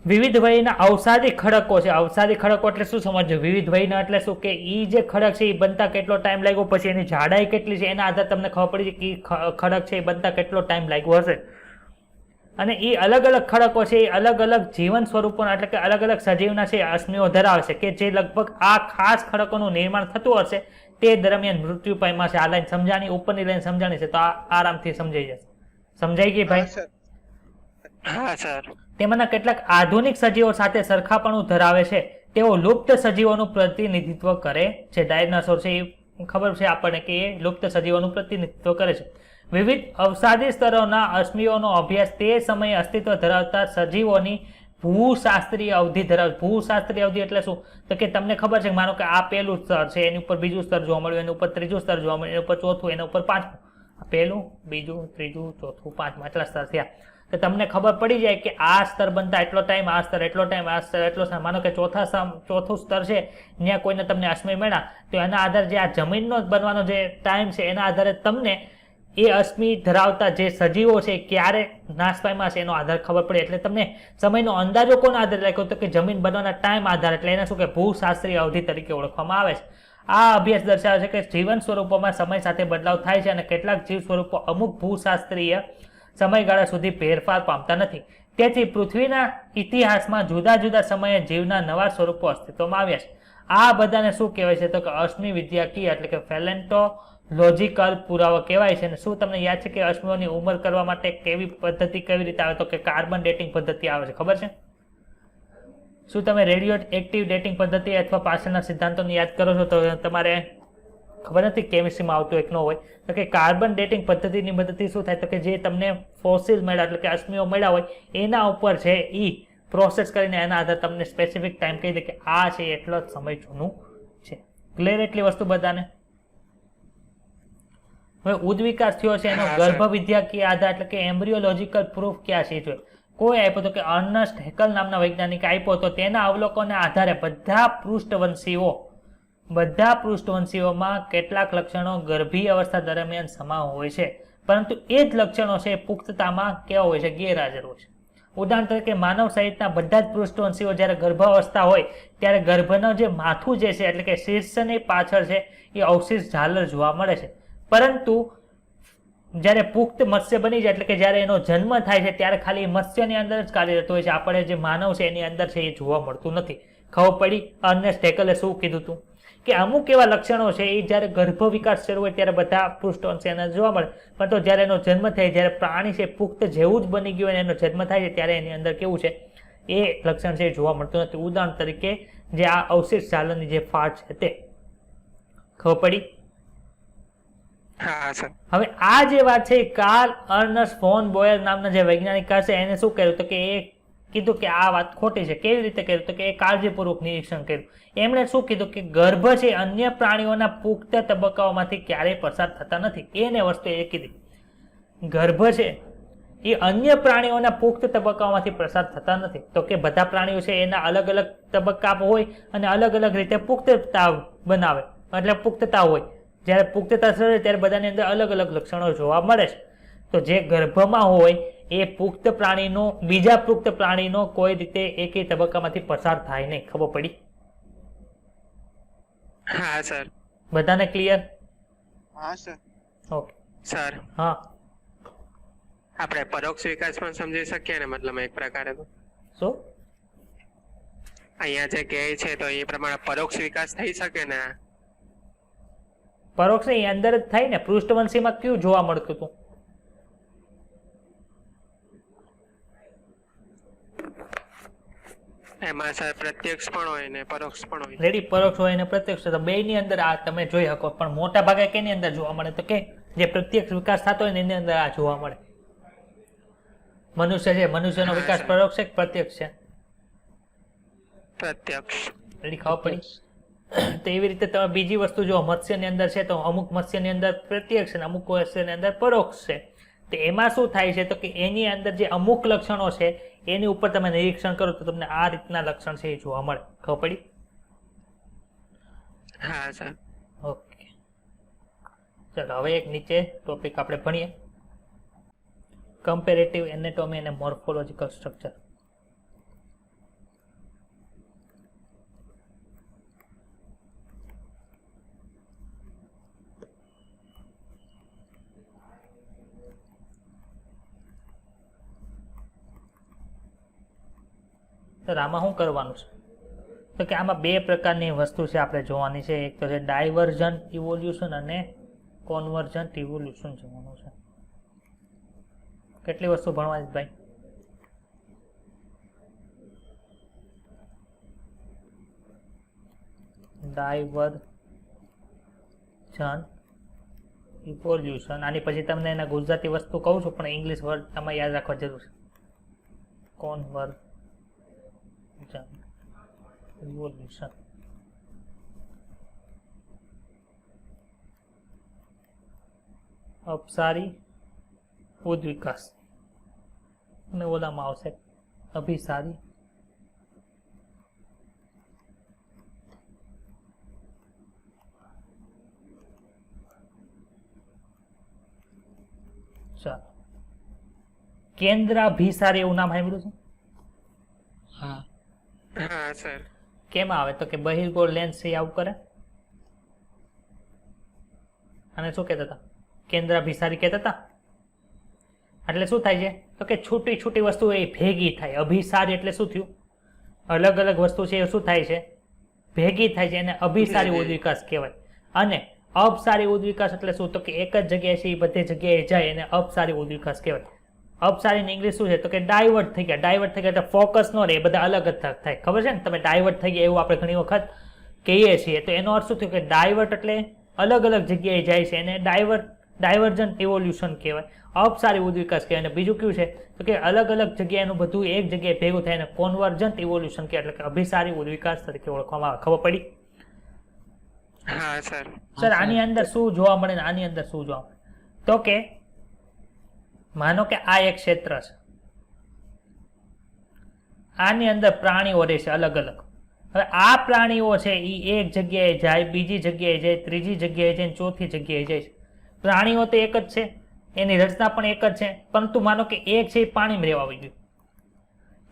Speaker 1: વિવિધ વયના અવસાદી ખડકો છે. અવસાદી ખડકો એટલે શું સમજવું? વિવિધ વયના એટલે શું કે ઈ જે ખડક છે એ બનતા કેટલો ટાઈમ લાગ્યો, પછી એની જાડાઈ કેટલી છે એના આધારે તમને ખબર પડી છે કે ખડક છે એ બનતા કેટલો ટાઈમ લાગ્યો હશે. અને એ અલગ અલગ ખડકો છે એ અલગ અલગ જીવન સ્વરૂપોના એટલે કે અલગ અલગ સજીવના છે અશ્મિઓ ધરાવે છે કે જે લગભગ આ ખાસ ખડકોનું નિર્માણ થતું હશે તે દરમિયાન મૃત્યુ પામ્યા છે. આ લાઈન સમજાણી, ઉપરની લાઈન સમજાણી છે તો આ આરામથી સમજાઈ જશે. સમજાઈ ગઈ ભાઈ?
Speaker 3: હા સર.
Speaker 1: તેમાંના કેટલાક આધુનિક સજીવો સાથે સરખાપણું ધરાવે છે. તેઓ લુપ્ત સજીવોનું પ્રતિનિધિત્વ કરે છે. ડાયનાસોર છે એ ખબર છે આપણને કે એ લુપ્ત સજીવોનું પ્રતિનિધિત્વ કરે છે. વિવિધ અવસાદી સ્તરોના અશ્મિઓનો અભ્યાસ તે સમયે અસ્તિત્વ ધરાવતા સજીવોની ભૂશાસ્ત્રીય અવધિ ધરાવે. ભૂશાસ્ત્રીય અવધિ એટલે શું તો કે તમને ખબર છે કે માનો કે આ પહેલું સ્તર છે એની ઉપર બીજું સ્તર જોવા મળ્યું, એની ઉપર ત્રીજું સ્તર જોવા મળ્યું, એની ઉપર ચોથું, એના ઉપર પાંચમું. પહેલું, બીજું, ત્રીજું, ચોથું, પાંચમું આટલા સ્તર થયા. તો તમને ખબર પડી જાય કે આ સ્તર બનતા એટલો ટાઈમ, આ સ્તર એટલો ટાઈમ, આ સ્તર એટલો ટાઈમ. માનો કે ચોથું સ્તર છે ત્યાં કોઈને તમને અશ્મિ મળ્યા તો એના આધારે જે આ જમીનનો બનવાનો જે ટાઈમ છે એના આધારે તમને એ અશ્મિ ધરાવતા જે સજીવો છે ક્યારે નાશ પામ્યા છે એનો આધાર ખબર પડે. એટલે તમને સમયનો અંદાજો કોના આધારે રાખ્યો તો કે જમીન બનવાના ટાઈમ આધાર, એટલે એને શું કે ભૂશાસ્ત્રીય અવધિ તરીકે ઓળખવામાં આવે છે. આ અભ્યાસ દર્શાવે છે કે જીવન સ્વરૂપોમાં સમય સાથે બદલાવ થાય છે અને કેટલાક જીવ સ્વરૂપો અમુક ભૂશાસ્ત્રીય સમયગાળા સુધી ફેરફાર પામતા નથી. તેથી પૃથ્વીના ઇતિહાસમાં જુદા જુદા સમયે જીવના નવા સ્વરૂપો અસ્તિત્વમાં આવ્યા છે. આ બધાને શું કહેવાય છે તો કે અશ્મિ વિદ્યાકીય એટલે કે ફેલેન્ટોલોજીકલ પુરાવા કહેવાય છે. અને શું તમને યાદ છે કે અશ્મિઓની ઉંમર કરવા માટે કેવી પદ્ધતિ કેવી રીતે આવે તો કે કાર્બન ડેટિંગ પદ્ધતિ આવે છે. ખબર છે? શું તમે રેડિયો એક્ટિવ ડેટિંગ પદ્ધતિ અથવા પાછળના સિદ્ધાંતોને યાદ કરો છો તો તમારે ખબર નથી કેમિસ્ટ્રીમાં આવતું એક ન હોય તો કે કાર્બન ડેટિંગ પદ્ધતિની મદદથી શું થાય તો કે જે તમને ફોસિલ મળ્યા એટલે કે અશ્મિઓ મળ્યા હોય એના ઉપર છે એ પ્રોસેસ કરીને એના આધારે તમને સ્પેસિફિક ટાઈમ કહી દે કે આ છે એટલો જ સમય જૂનું છે. ક્લિયર એટલી વસ્તુ બધાને? હવે ઉદ્વિકાસ થયો છે એનો ગર્ભ વિદ્યાકીય આધાર એટલે કે એમ્બ્રિયોલોજીકલ પ્રૂફ ક્યાં છે જોઈએ? કોઈ આપ્યો તો કે અર્નસ્ટ હેકલ નામના વૈજ્ઞાનિક આપ્યો તો તેના અવલોકનના આધારે બધા પૃષ્ઠવંશીઓમાં કેટલાક લક્ષણો ગર્ભીય અવસ્થા દરમિયાન સમાન હોય છે, પરંતુ એ જ લક્ષણો છે પુખ્તતામાં કેવા હોય છે? ગેરહાજર હોય છે. ઉદાહરણ તરીકે માનવ સહિતના બધા જ પૃષ્ઠવંશીઓ જ્યારે ગર્ભાવસ્થા હોય ત્યારે ગર્ભનું જે માથું જે છે એટલે કે શીર્ષની પાછળ છે એ અવશેષ ઝાલર જોવા મળે છે, પરંતુ જ્યારે પુખ્ત મત્સ્ય બની જાય એટલે કે જ્યારે એનો જન્મ થાય છે ત્યારે ખાલી મત્સ્યની અંદર જ કાર્યરત હોય છે. આપણે જે માનવ છે એની અંદર છે એ જોવા મળતું નથી. ખબર પડી? અર્નેસ્ટ હેકલે શું કીધું હતું કે અમુક એવા લક્ષણો છે એ જ્યારે ગર્ભ વિકાસ શરૂ હોય ત્યારે બધા પૃષ્ઠવંશી એના જોવા મળે, પરંતુ જ્યારે એનો જન્મ થાય જ્યારે પ્રાણી છે પુખ્ત જેવું જ બની ગયું અને એનો જન્મ થાય છે ત્યારે એની અંદર કેવું છે એ લક્ષણ છે એ જોવા મળતું નથી. ઉદાહરણ તરીકે જે આ અવશેષ ઝાલરની જે ફાટ છે તે. ખબર પડી?
Speaker 3: હા સર.
Speaker 1: હવે આ જે વાત છે કાર્લ અર્નસ્ટ ફોન બોયર નામના જે વૈજ્ઞાનિક છે એને શું કર્યું તો કે એ કીધું કે આ વાત ખોટી છે. કેવી રીતે કર્યું? તો કે એ કાળજીપૂર્વક નિરીક્ષણ કર્યું. એમણે શું કીધું કે ગર્ભ છે અન્ય પ્રાણીઓના પુખ્ત તબક્કાઓમાંથી ક્યારેય પસાર થતા નથી. એને વસ્તુ એ કીધી ગર્ભ છે એ અન્ય પ્રાણીઓના પુખ્ત તબક્કાઓમાંથી પસાર થતા નથી. તો કે બધા પ્રાણીઓ છે એના અલગ અલગ તબક્કા હોય અને અલગ અલગ રીતે પુખ્તતા બનાવે, એટલે પુખ્તતા હોય. જ્યારે પુખ્તતા સર્જાય ત્યારે બધાની અંદર અલગ અલગ લક્ષણો જોવા મળે છે. તો જે ગર્ભમાં હોય એ પુખ્ત પ્રાણીનો બીજા પુખ્ત પ્રાણીનો કોઈ રીતે એકેય તબક્કામાંથી પસાર થાય નહીં. ખબર પડી?
Speaker 3: હા સર.
Speaker 1: બધાને ક્લિયર?
Speaker 2: હા સર.
Speaker 1: ઓકે
Speaker 3: સર
Speaker 1: હા
Speaker 3: આપણે પરોક્ષ વિકાસ પણ સમજી શકીએ ને, મતલબ એક પ્રકારે તો
Speaker 1: શું
Speaker 3: અહીંયા જે કહે છે તો એ પ્રમાણે પરોક્ષ વિકાસ થઈ શકે ને?
Speaker 1: પરોક્ષ ની અંદર જ થાય ને. પૃષ્ઠવંશીમાં કયું જોવા મળતું હતું?
Speaker 3: એમાં સર પ્રત્યક્ષ પણ હોય ને પરોક્ષ પણ હોય.
Speaker 1: રેડી, પરોક્ષ હોય અને પ્રત્યક્ષ. તો બે ની અંદર આ તમે જોઈ શકો, પણ મોટા ભાગે કેની અંદર જોવા મળે? તો કે જે પ્રત્યક્ષ વિકાસ થતો હોય ને એની અંદર આ જોવા મળે. મનુષ્ય છે, મનુષ્યનો
Speaker 3: હા,
Speaker 1: વિકાસ
Speaker 3: સર.
Speaker 1: પરોક્ષ છે કે પ્રત્યક્ષ છે?
Speaker 3: પ્રત્યક્ષ.
Speaker 1: રેડી, ખબર પડી? તો એવી રીતે તમે બીજી વસ્તુ જો મત્સ્યની અંદર છે તો અમુક મત્સ્યની અંદર પ્રત્યક્ષ છે અને અમુક મત્સ્યની અંદર પરોક્ષ છે. તો એમાં શું થાય છે? તો કે એની અંદર જે અમુક લક્ષણો છે એની ઉપર તમે નિરીક્ષણ કરો તો તમને આ રીતના લક્ષણ છે એ જોવા મળે. ખબર પડી?
Speaker 3: હા સર.
Speaker 1: ઓકે, ચાલો હવે એક નીચે ટોપિક આપણે ભણીએ. કમ્પેરેટિવ એનેટોમી અને મોર્ફોલોજીકલ સ્ટ્રક્ચર. તો આમાં શું કરવાનું છે? તો કે આમાં બે પ્રકારની વસ્તુ છે આપણે જોવાની છે. એક તો છે ડાયવર્જન્ટ ઇવોલ્યુશન અને કોન્વર્જન્ટ ઇવોલ્યુશન જોવાનું છે. કેટલી વસ્તુ ભણવાની ભાઈ? Divergent evolution. આની પછી તમને એના ગુજરાતી વસ્તુ કહું છું, પણ ઇંગ્લિશ વર્ડ તમારે યાદ રાખવા જરૂર છે. કોન્વર્જન્ટ ઇવોલ્યુશન. અપસારી ઉદ્વિકાસ અને ઓલામાં આવશે અભિસારી ચાલો કેન્દ્રાભિસારી એવું નામ સાંભળ્યું છે?
Speaker 4: હા
Speaker 3: હા સર.
Speaker 1: કેમ આવે? તો કે બહિર્ગોળ લેન્સ છે એ આવું કરે. અને શું કહેતા હતા? કેન્દ્રાભિસારી કહેતા હતા. એટલે શું થાય છે? તો કે છૂટી છૂટી વસ્તુ એ ભેગી થાય. અભિસારી એટલે શું થયું? અલગ અલગ વસ્તુ છે એ શું થાય છે? ભેગી થાય છે. એને અભિસારી ઉદ્વિકાસ કહેવાય. અને અપસારી ઉદ્વિકાસ એટલે શું? તો કે એક જ જગ્યાએ છે એ બધી જગ્યાએ જાય એને અપસારી ઉદ્વિકાસ કહેવાય. અપસારી ઇંગ્લિશ શું છે? તો કે ડાયવર્ટ થઈ ગયા. ડાયવર્ટ થઈ ગયા એટલે ફોકસ નો રહે, બધા અલગ જ થાય. ખબર છે ને? તમે ડાયવર્ટ થઈ ગયા એવું આપણે ઘણી વખત કહીએ છીએ. તો એનો અર્થ શું થયું? કે ડાયવર્ટ એટલે અલગ અલગ જગ્યાએ જાય છે એને ડાયવર્જન્ટ ઇવોલ્યુશન કહેવાય. અપસારી ઉદ્વિકાસ કહેવાય. અને બીજું કયું છે? તો કે અલગ અલગ જગ્યાએનું બધું એક જગ્યાએ ભેગું થાય એને કોન્વર્જન્ટ ઇવોલ્યુશન કહેવાય. એટલે કે અભિસારી ઉદ્વિકાસ તરીકે ઓળખવામાં આવે. ખબર પડી?
Speaker 3: હા સર.
Speaker 1: સર આની અંદર શું જોવા મળે ને આની અંદર શું જોવા મળે? તો કે માનો કે આ એક ક્ષેત્ર છે, આની અંદર પ્રાણીઓ રહેશે અલગ અલગ. હવે આ પ્રાણીઓ છે એ એક જગ્યાએ જાય, બીજી જગ્યાએ જાય, ત્રીજી જગ્યાએ જાય, ચોથી જગ્યાએ જાય. પ્રાણીઓ તો એક જ છે, એની રચના પણ એક જ છે, પરંતુ માનો કે એક છે એ પાણીમાં રહેવા આવી ગયું,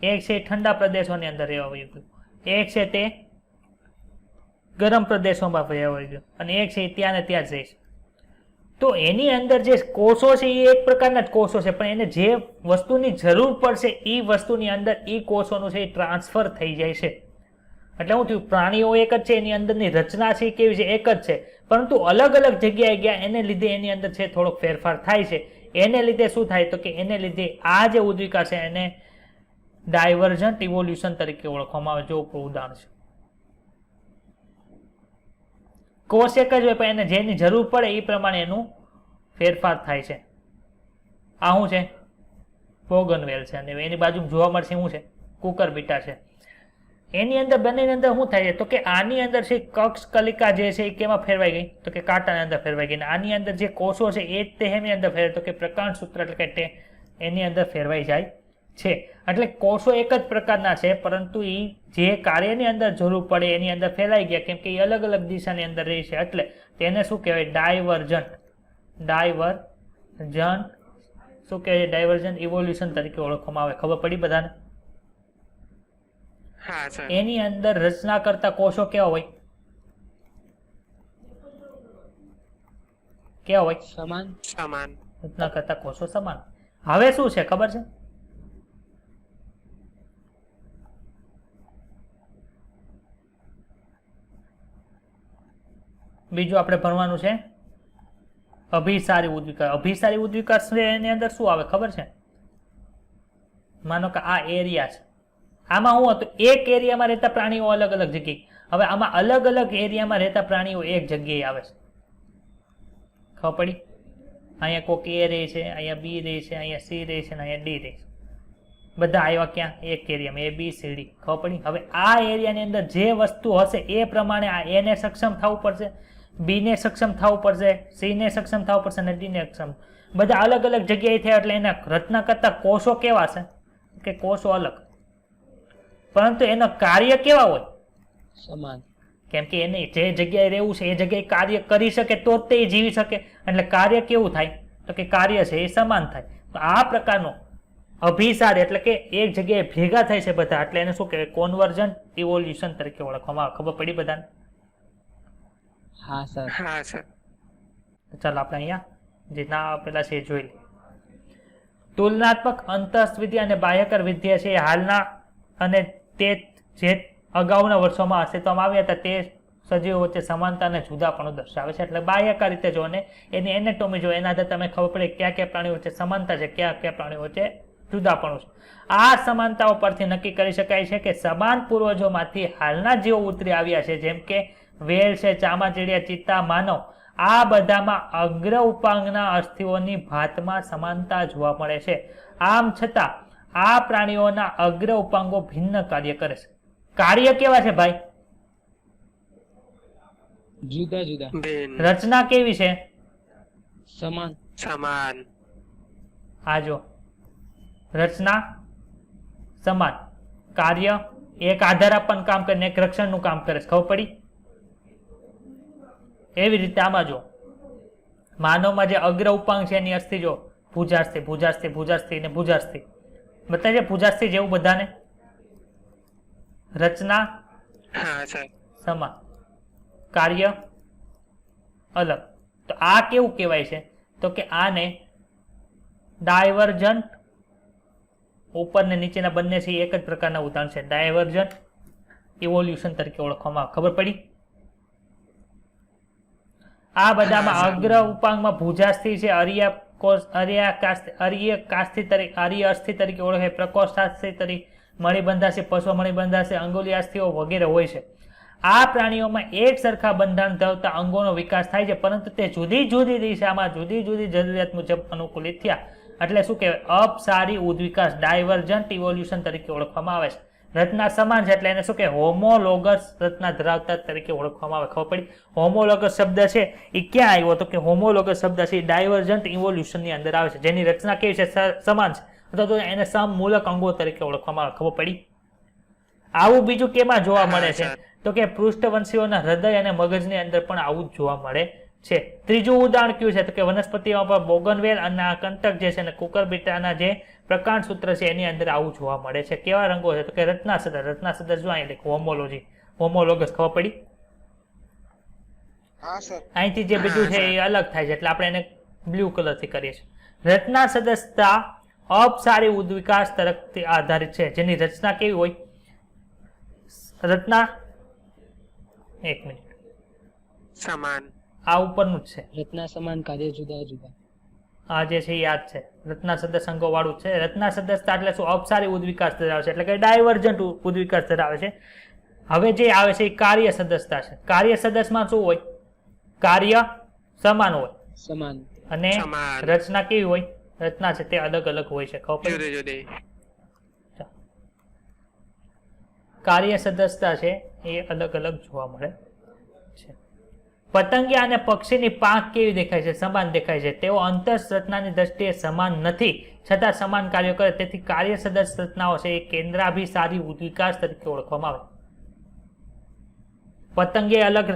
Speaker 1: એક છે એ ઠંડા પ્રદેશોની અંદર રહેવા આવી ગયું, એક છે તે ગરમ પ્રદેશોમાં રહેવા આવી ગયું, અને એક છે એ ત્યાં ને ત્યાં જ રહે છે. તો એની અંદર જે કોષો છે એ એક પ્રકારના જ કોષો છે, પણ એને જે વસ્તુની જરૂર પડશે એ વસ્તુની અંદર એ કોષોનું છે એ ટ્રાન્સફર થઈ જાય છે. એટલે શું થયું? પ્રાણીઓ એક જ છે, એની અંદરની રચના છે કેવી છે? એક જ છે, પરંતુ અલગ અલગ જગ્યાએ ગયા એને લીધે એની અંદર છે થોડોક ફેરફાર થાય છે. એને લીધે શું થાય? તો કે એને લીધે આ જે ઉદ્વિકા છે એને ડાયવર્જન્ટ ઇવોલ્યુશન તરીકે ઓળખવામાં આવે. જો ઉદાહરણ છે, કોષ એક જ હોય પણ એને જેની જરૂર પડે એ પ્રમાણે એનું ફેરફાર થાય છે. આ શું છે? બોગનવેલ છે. અને એની બાજુ જોવા મળશે શું છે? કુકરબીટા છે. એની અંદર બંનેની અંદર શું થાય છે તો કે આની અંદર છે કક્ષ કલિકા જે છે એ કેમાં ફેરવાઈ ગઈ તો કે કાંટાની અંદર ફેરવાઈ ગઈ. અને આની અંદર જે કોષો છે એ જ તે એની અંદર ફેરવાય તો કે પ્રકાંડ સૂત્ર એટલે કે એની અંદર ફેરવાઈ જાય છે. એટલે કોષો એક જ પ્રકારના છે પરંતુ એ જે કાર્યની અંદર જરૂર પડે એની અંદર ફેલાઈ ગયા કેમ કે એ અલગ અલગ દિશાની અંદર રહી છે એટલે તેને શું કહેવાય ડાયવર્જન્ટ શું કહેવાય ડાયવર્જન્ટ ઇવોલ્યુશન તરીકે ઓળખવામાં આવે. ખબર પડી બધાને?
Speaker 3: હા સર.
Speaker 1: એની અંદર રચના કરતા કોષો કેવા હોય
Speaker 4: સમાન.
Speaker 3: સમાન.
Speaker 1: રચના કરતા કોષો સમાન. હવે શું છે ખબર છે બીજું આપણે ભણવાનું છે અભિસારી ઉદ્વિકાસ. અભિસારી ઉદ્વિકાસ એની અંદર શું આવે ખબર છે? માનો કે આ એરિયા છે, આમાં શું હતું એક એરિયામાં રહેતા પ્રાણીઓ અલગ અલગ જગ્યાએ. હવે આમાં અલગ અલગ એરિયામાં રહેતા પ્રાણીઓ એક જગ્યાએ આવે છે. ખબર પડી? અહીંયા કોક એ રહે છે, અહીંયા બી રહે છે, અહીંયા સી રહે છે, અહીંયા ડી રહે છે. બધા આવ્યા ક્યાં? એક એરિયામાં એ બી સી ડી. ખબર પડી? હવે આ એરિયાની અંદર જે વસ્તુ હશે એ પ્રમાણે આ એ ને સક્ષમ થવું પડશે, બી ને સક્ષમ થવું પડશે, સી ને સક્ષમ થવું પડશે અને ડી ને સક્ષમ. બધા અલગ અલગ જગ્યાએ થયા એટલે એના રચના કરતા કોષો કેવા છે કે કોષો અલગ પરંતુ એનો કાર્ય કેવા હોય?
Speaker 4: સમાન.
Speaker 1: કેમ કે એને જે જગ્યાએ રહેવું છે એ જગ્યાએ કાર્ય કરી શકે તો જ તે જીવી શકે એટલે કાર્ય કેવું થાય તો કે કાર્ય છે એ સમાન થાય. તો આ પ્રકારનો અભિસાર એટલે કે એક જગ્યાએ ભેગા થાય છે બધા એટલે એને શું કહેવાય કોન્વર્જન્ટ ઇવોલ્યુશન તરીકે ઓળખવામાં આવે. ખબર પડી બધાને?
Speaker 4: હા સર.
Speaker 3: હા સર.
Speaker 1: ચાલો આપણે અહીંયા જે ના આપેલા છે એ જોઈ લઈએ. તુલનાત્મક અંતઃસ્વિધિ અને બાહ્યકર વિદ્યા છે એ હાલના અને તે જે અગાઉના વર્ષોમાં અસ્તિત્વમાં આવ્યા હતા તે સજીવો વચ્ચે સમાનતા અને જુદાપણું દર્શાવે છે. એટલે બાહ્યકાર રીતે જો ને એની એનેટોમી જો એના આધારે તમે ખબર પડે કયા કયા પ્રાણીઓ વચ્ચે સમાનતા છે, કયા કયા પ્રાણીઓ વચ્ચે જુદાપણું છે. આ સમાનતાઓ પરથી નક્કી કરી શકાય છે કે સમાન પૂર્વજોમાંથી હાલના જીવો ઉતરી આવ્યા છે જેમ કે વેલ છે, ચામાચીડિયા, ચિત્તા, માનવ. આ બધામાં અગ્ર ઉપાંગના અસ્થિઓની ભાતમાં સમાનતા જોવા મળે છે. આમ છતાં આ પ્રાણીઓના અગ્ર ઉપાંગો ભિન્ન કાર્ય કરે છે. કાર્ય કેવા છે ભાઈ?
Speaker 4: જુદા જુદા.
Speaker 3: ભિન્ન.
Speaker 1: રચના કેવી છે?
Speaker 4: સમાન.
Speaker 3: સમાન.
Speaker 1: આ જો રચના સમાન, કાર્ય એક આધાર આપવાનું કામ કરે એક રક્ષણનું કામ કરે છે. ખબર પડી? એવી રીતે આમાં જો માનવમાં જે અગ્ર ઉપાંગ છે એની અસ્થિ જો ભુજાસ્થિ, ભુજાસ્થિ, ભુજાસ્થિ અને ભુજાસ્થિ બતાવે છે. ભુજાસ્થિ જેવું બધાને. રચના
Speaker 3: હા સર.
Speaker 1: સમાન, કાર્ય અલગ. તો આ કેવું કહેવાય છે તો કે આને ડાયવર્જન્ટ. ઉપર ને નીચેના બંને છે એક જ પ્રકારના ઉદાહરણ છે. ડાયવર્જન્ટ ઇવોલ્યુશન તરીકે ઓળખવામાં આવે. ખબર પડી? આ બધામાં અગ્ર ઉપાંગમાં ભુજાસ્થિ છે, આર્ય અસ્થિ તરીકે ઓળખાય, પ્રકોષ્ઠાસ્થિ તરીકે મણિબંધાશે, પશ્વ મણિબંધાશે, અંગુલી અસ્થિઓ વગેરે હોય છે. આ પ્રાણીઓમાં એક સરખા બંધારણ ધરાવતા અંગોનો વિકાસ થાય છે પરંતુ તે જુદી જુદી દિશામાં જુદી જુદી જરૂરિયાત મુજબ અનુકૂલિત થયા એટલે શું કહેવાય અપસારી ઉદ્વિકાસ ડાયવર્જન્ટ ઇવોલ્યુશન તરીકે ઓળખવામાં આવે છે. રચના સમાન છે એટલે એને શું કહેવાય હોમોલોગસ રચના ધરાવતા તરીકે ઓળખવામાં આવે. ખબર પડી? હોમોલોગસ શબ્દ છે એ ક્યાં આવ્યો તો કે હોમોલોગસ શબ્દ છે એ ડાયવર્જન્ટ ઇવોલ્યુશનની અંદર આવે છે જેની રચના કેવી છે? સમાન છે અથવા તો એને સમમૂલક અંગો તરીકે ઓળખવામાં આવે. ખબર પડી? આવું બીજું કેમાં જોવા મળે છે તો કે પૃષ્ઠવંશીઓના હૃદય અને મગજની અંદર પણ આવું જ જોવા મળે છે. ત્રીજું ઉદાહરણ કયું છે તો કે વનસ્પતિઓમાં પણ બોગનવેલ અને આ કંટક જે છે ને કુકરબીટાના જે પ્રકાંડ સૂત્ર છે એની અંદર આવું જોવા મળે છે. કેવા રંગો છે તો કે રચના સદર. રચના સદર જો અહીં લખો હોમોલોજી, હોમોલોગસ. ખબર પડી?
Speaker 2: હા સર.
Speaker 1: અહીંથી જે બીજું છે એ અલગ થાય છે એટલે આપણે એને બ્લુ કલરથી કરીએ છીએ. રચના સદસ્યતા અપસારી ઉદ્વિકાસ તરફથી આધારિત છે જેની રચના કેવી હોય? રચના એક મિનિટ
Speaker 3: સમાન.
Speaker 1: આ ઉપરનું જ છે.
Speaker 4: રચના સમાન, કાર્ય જુદા જુદા.
Speaker 1: આ જે છે એ યાદ છે. રચના સદસ્ય અંગો વાળું છે. રચના સદસ્યતા એટલે શું? અપસારી ઉદ્વિકાસ ધરાવે છે એટલે કે ડાયવર્જન્ટ ઉદ્વિકાસ ધરાવે છે. હવે જે આવે છે એ કાર્ય સદસ્યતા છે. કાર્ય સદસ્યમાં શું હોય? કાર્ય સમાન હોય
Speaker 4: સમાન.
Speaker 1: અને
Speaker 3: સમાન.
Speaker 1: રચના કેવી હોય? રચના છે તે અલગ અલગ હોય છે. ખબર પડી?
Speaker 3: જુદી જુદી.
Speaker 1: કાર્ય સદસ્યતા છે એ અલગ અલગ જોવા મળે છે. પતંગિયા અને પક્ષીની પાંખ કેવી દેખાય છે? સમાન દેખાય છે. તેઓ અંતરરચનાની દ્રષ્ટિએ સમાન નથી છતાં સમાન કાર્યો કરે, તેથી કાર્ય સદસ્ય રચનાઓ છે એ કેન્દ્રાભિસારી વિકાસ તરીકે ઓળખવામાં આવે. પતંગિયા અલગ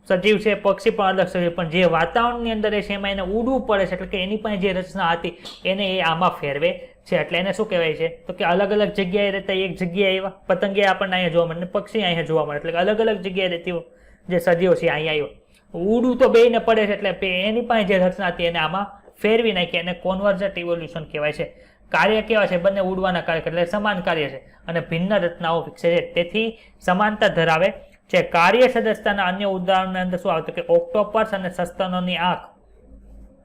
Speaker 1: સજીવ છે, પક્ષી પણ અલગ સજીવ, પણ જે વાતાવરણની અંદર છે એમાં એને ઉડવું પડે છે, એટલે કે એની પાસે જે રચના હતી એને એ આમાં ફેરવે છે. એટલે એને શું કહેવાય છે? તો કે અલગ અલગ જગ્યાએ રહેતા એક જગ્યાએ એવા પતંગિયા આપણને અહીંયા જોવા મળે, પક્ષી અહીંયા જોવા મળે, એટલે કે અલગ અલગ જગ્યાએ રહેતી જે સજીવો છે અહીંયા આવ્યો. ઉડવું તો બેયને પડે છે, એટલે એની પાસે જે રચના હતી એને આમાં ફેરવી નાખી, એને કોન્વર્જન્ટ ઇવોલ્યુશન કહેવાય છે. કાર્ય કેવા છે? બંને ઉડવાના કાર્ય એટલે સમાન કાર્ય છે અને ભિન્ન રચનાઓ વિકસે છે, તેથી સમાનતા ધરાવે છે. કાર્ય સદસ્યતાના અન્ય ઉદાહરણની અંદર શું આવે તો કે ઓક્ટોપસ અને સસ્તનોની આંખ,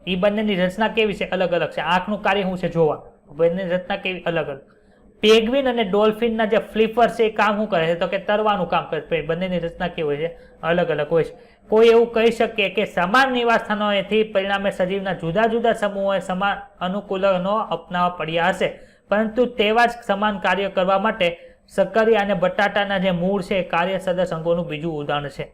Speaker 1: એ બંનેની રચના કેવી છે? અલગ અલગ છે. આંખનું કાર્ય શું છે? જોવા. બંનેની રચના કેવી? અલગ અલગ. પેગ્વિન અને ડોલ્ફિનના જે ફ્લિપર છે એ કામ શું કરે છે? તો કે તરવાનું કામ કરે છે. બંનેની રચના કેવી હોય છે? અલગ અલગ હોય છે. કોઈ એવું કહી શકે કે સમાન નિવાસ સ્થાનોથી પરિણામે સજીવના જુદા જુદા સમૂહોએ સમાન અનુકૂલનો અપનાવવા પડ્યા હશે, પરંતુ તેવા જ સમાન કાર્ય કરવા માટે સક્કરિયા અને બટાટાના જે મૂળ છે કાર્ય સદસ્ય અંગોનું બીજું ઉદાહરણ છે.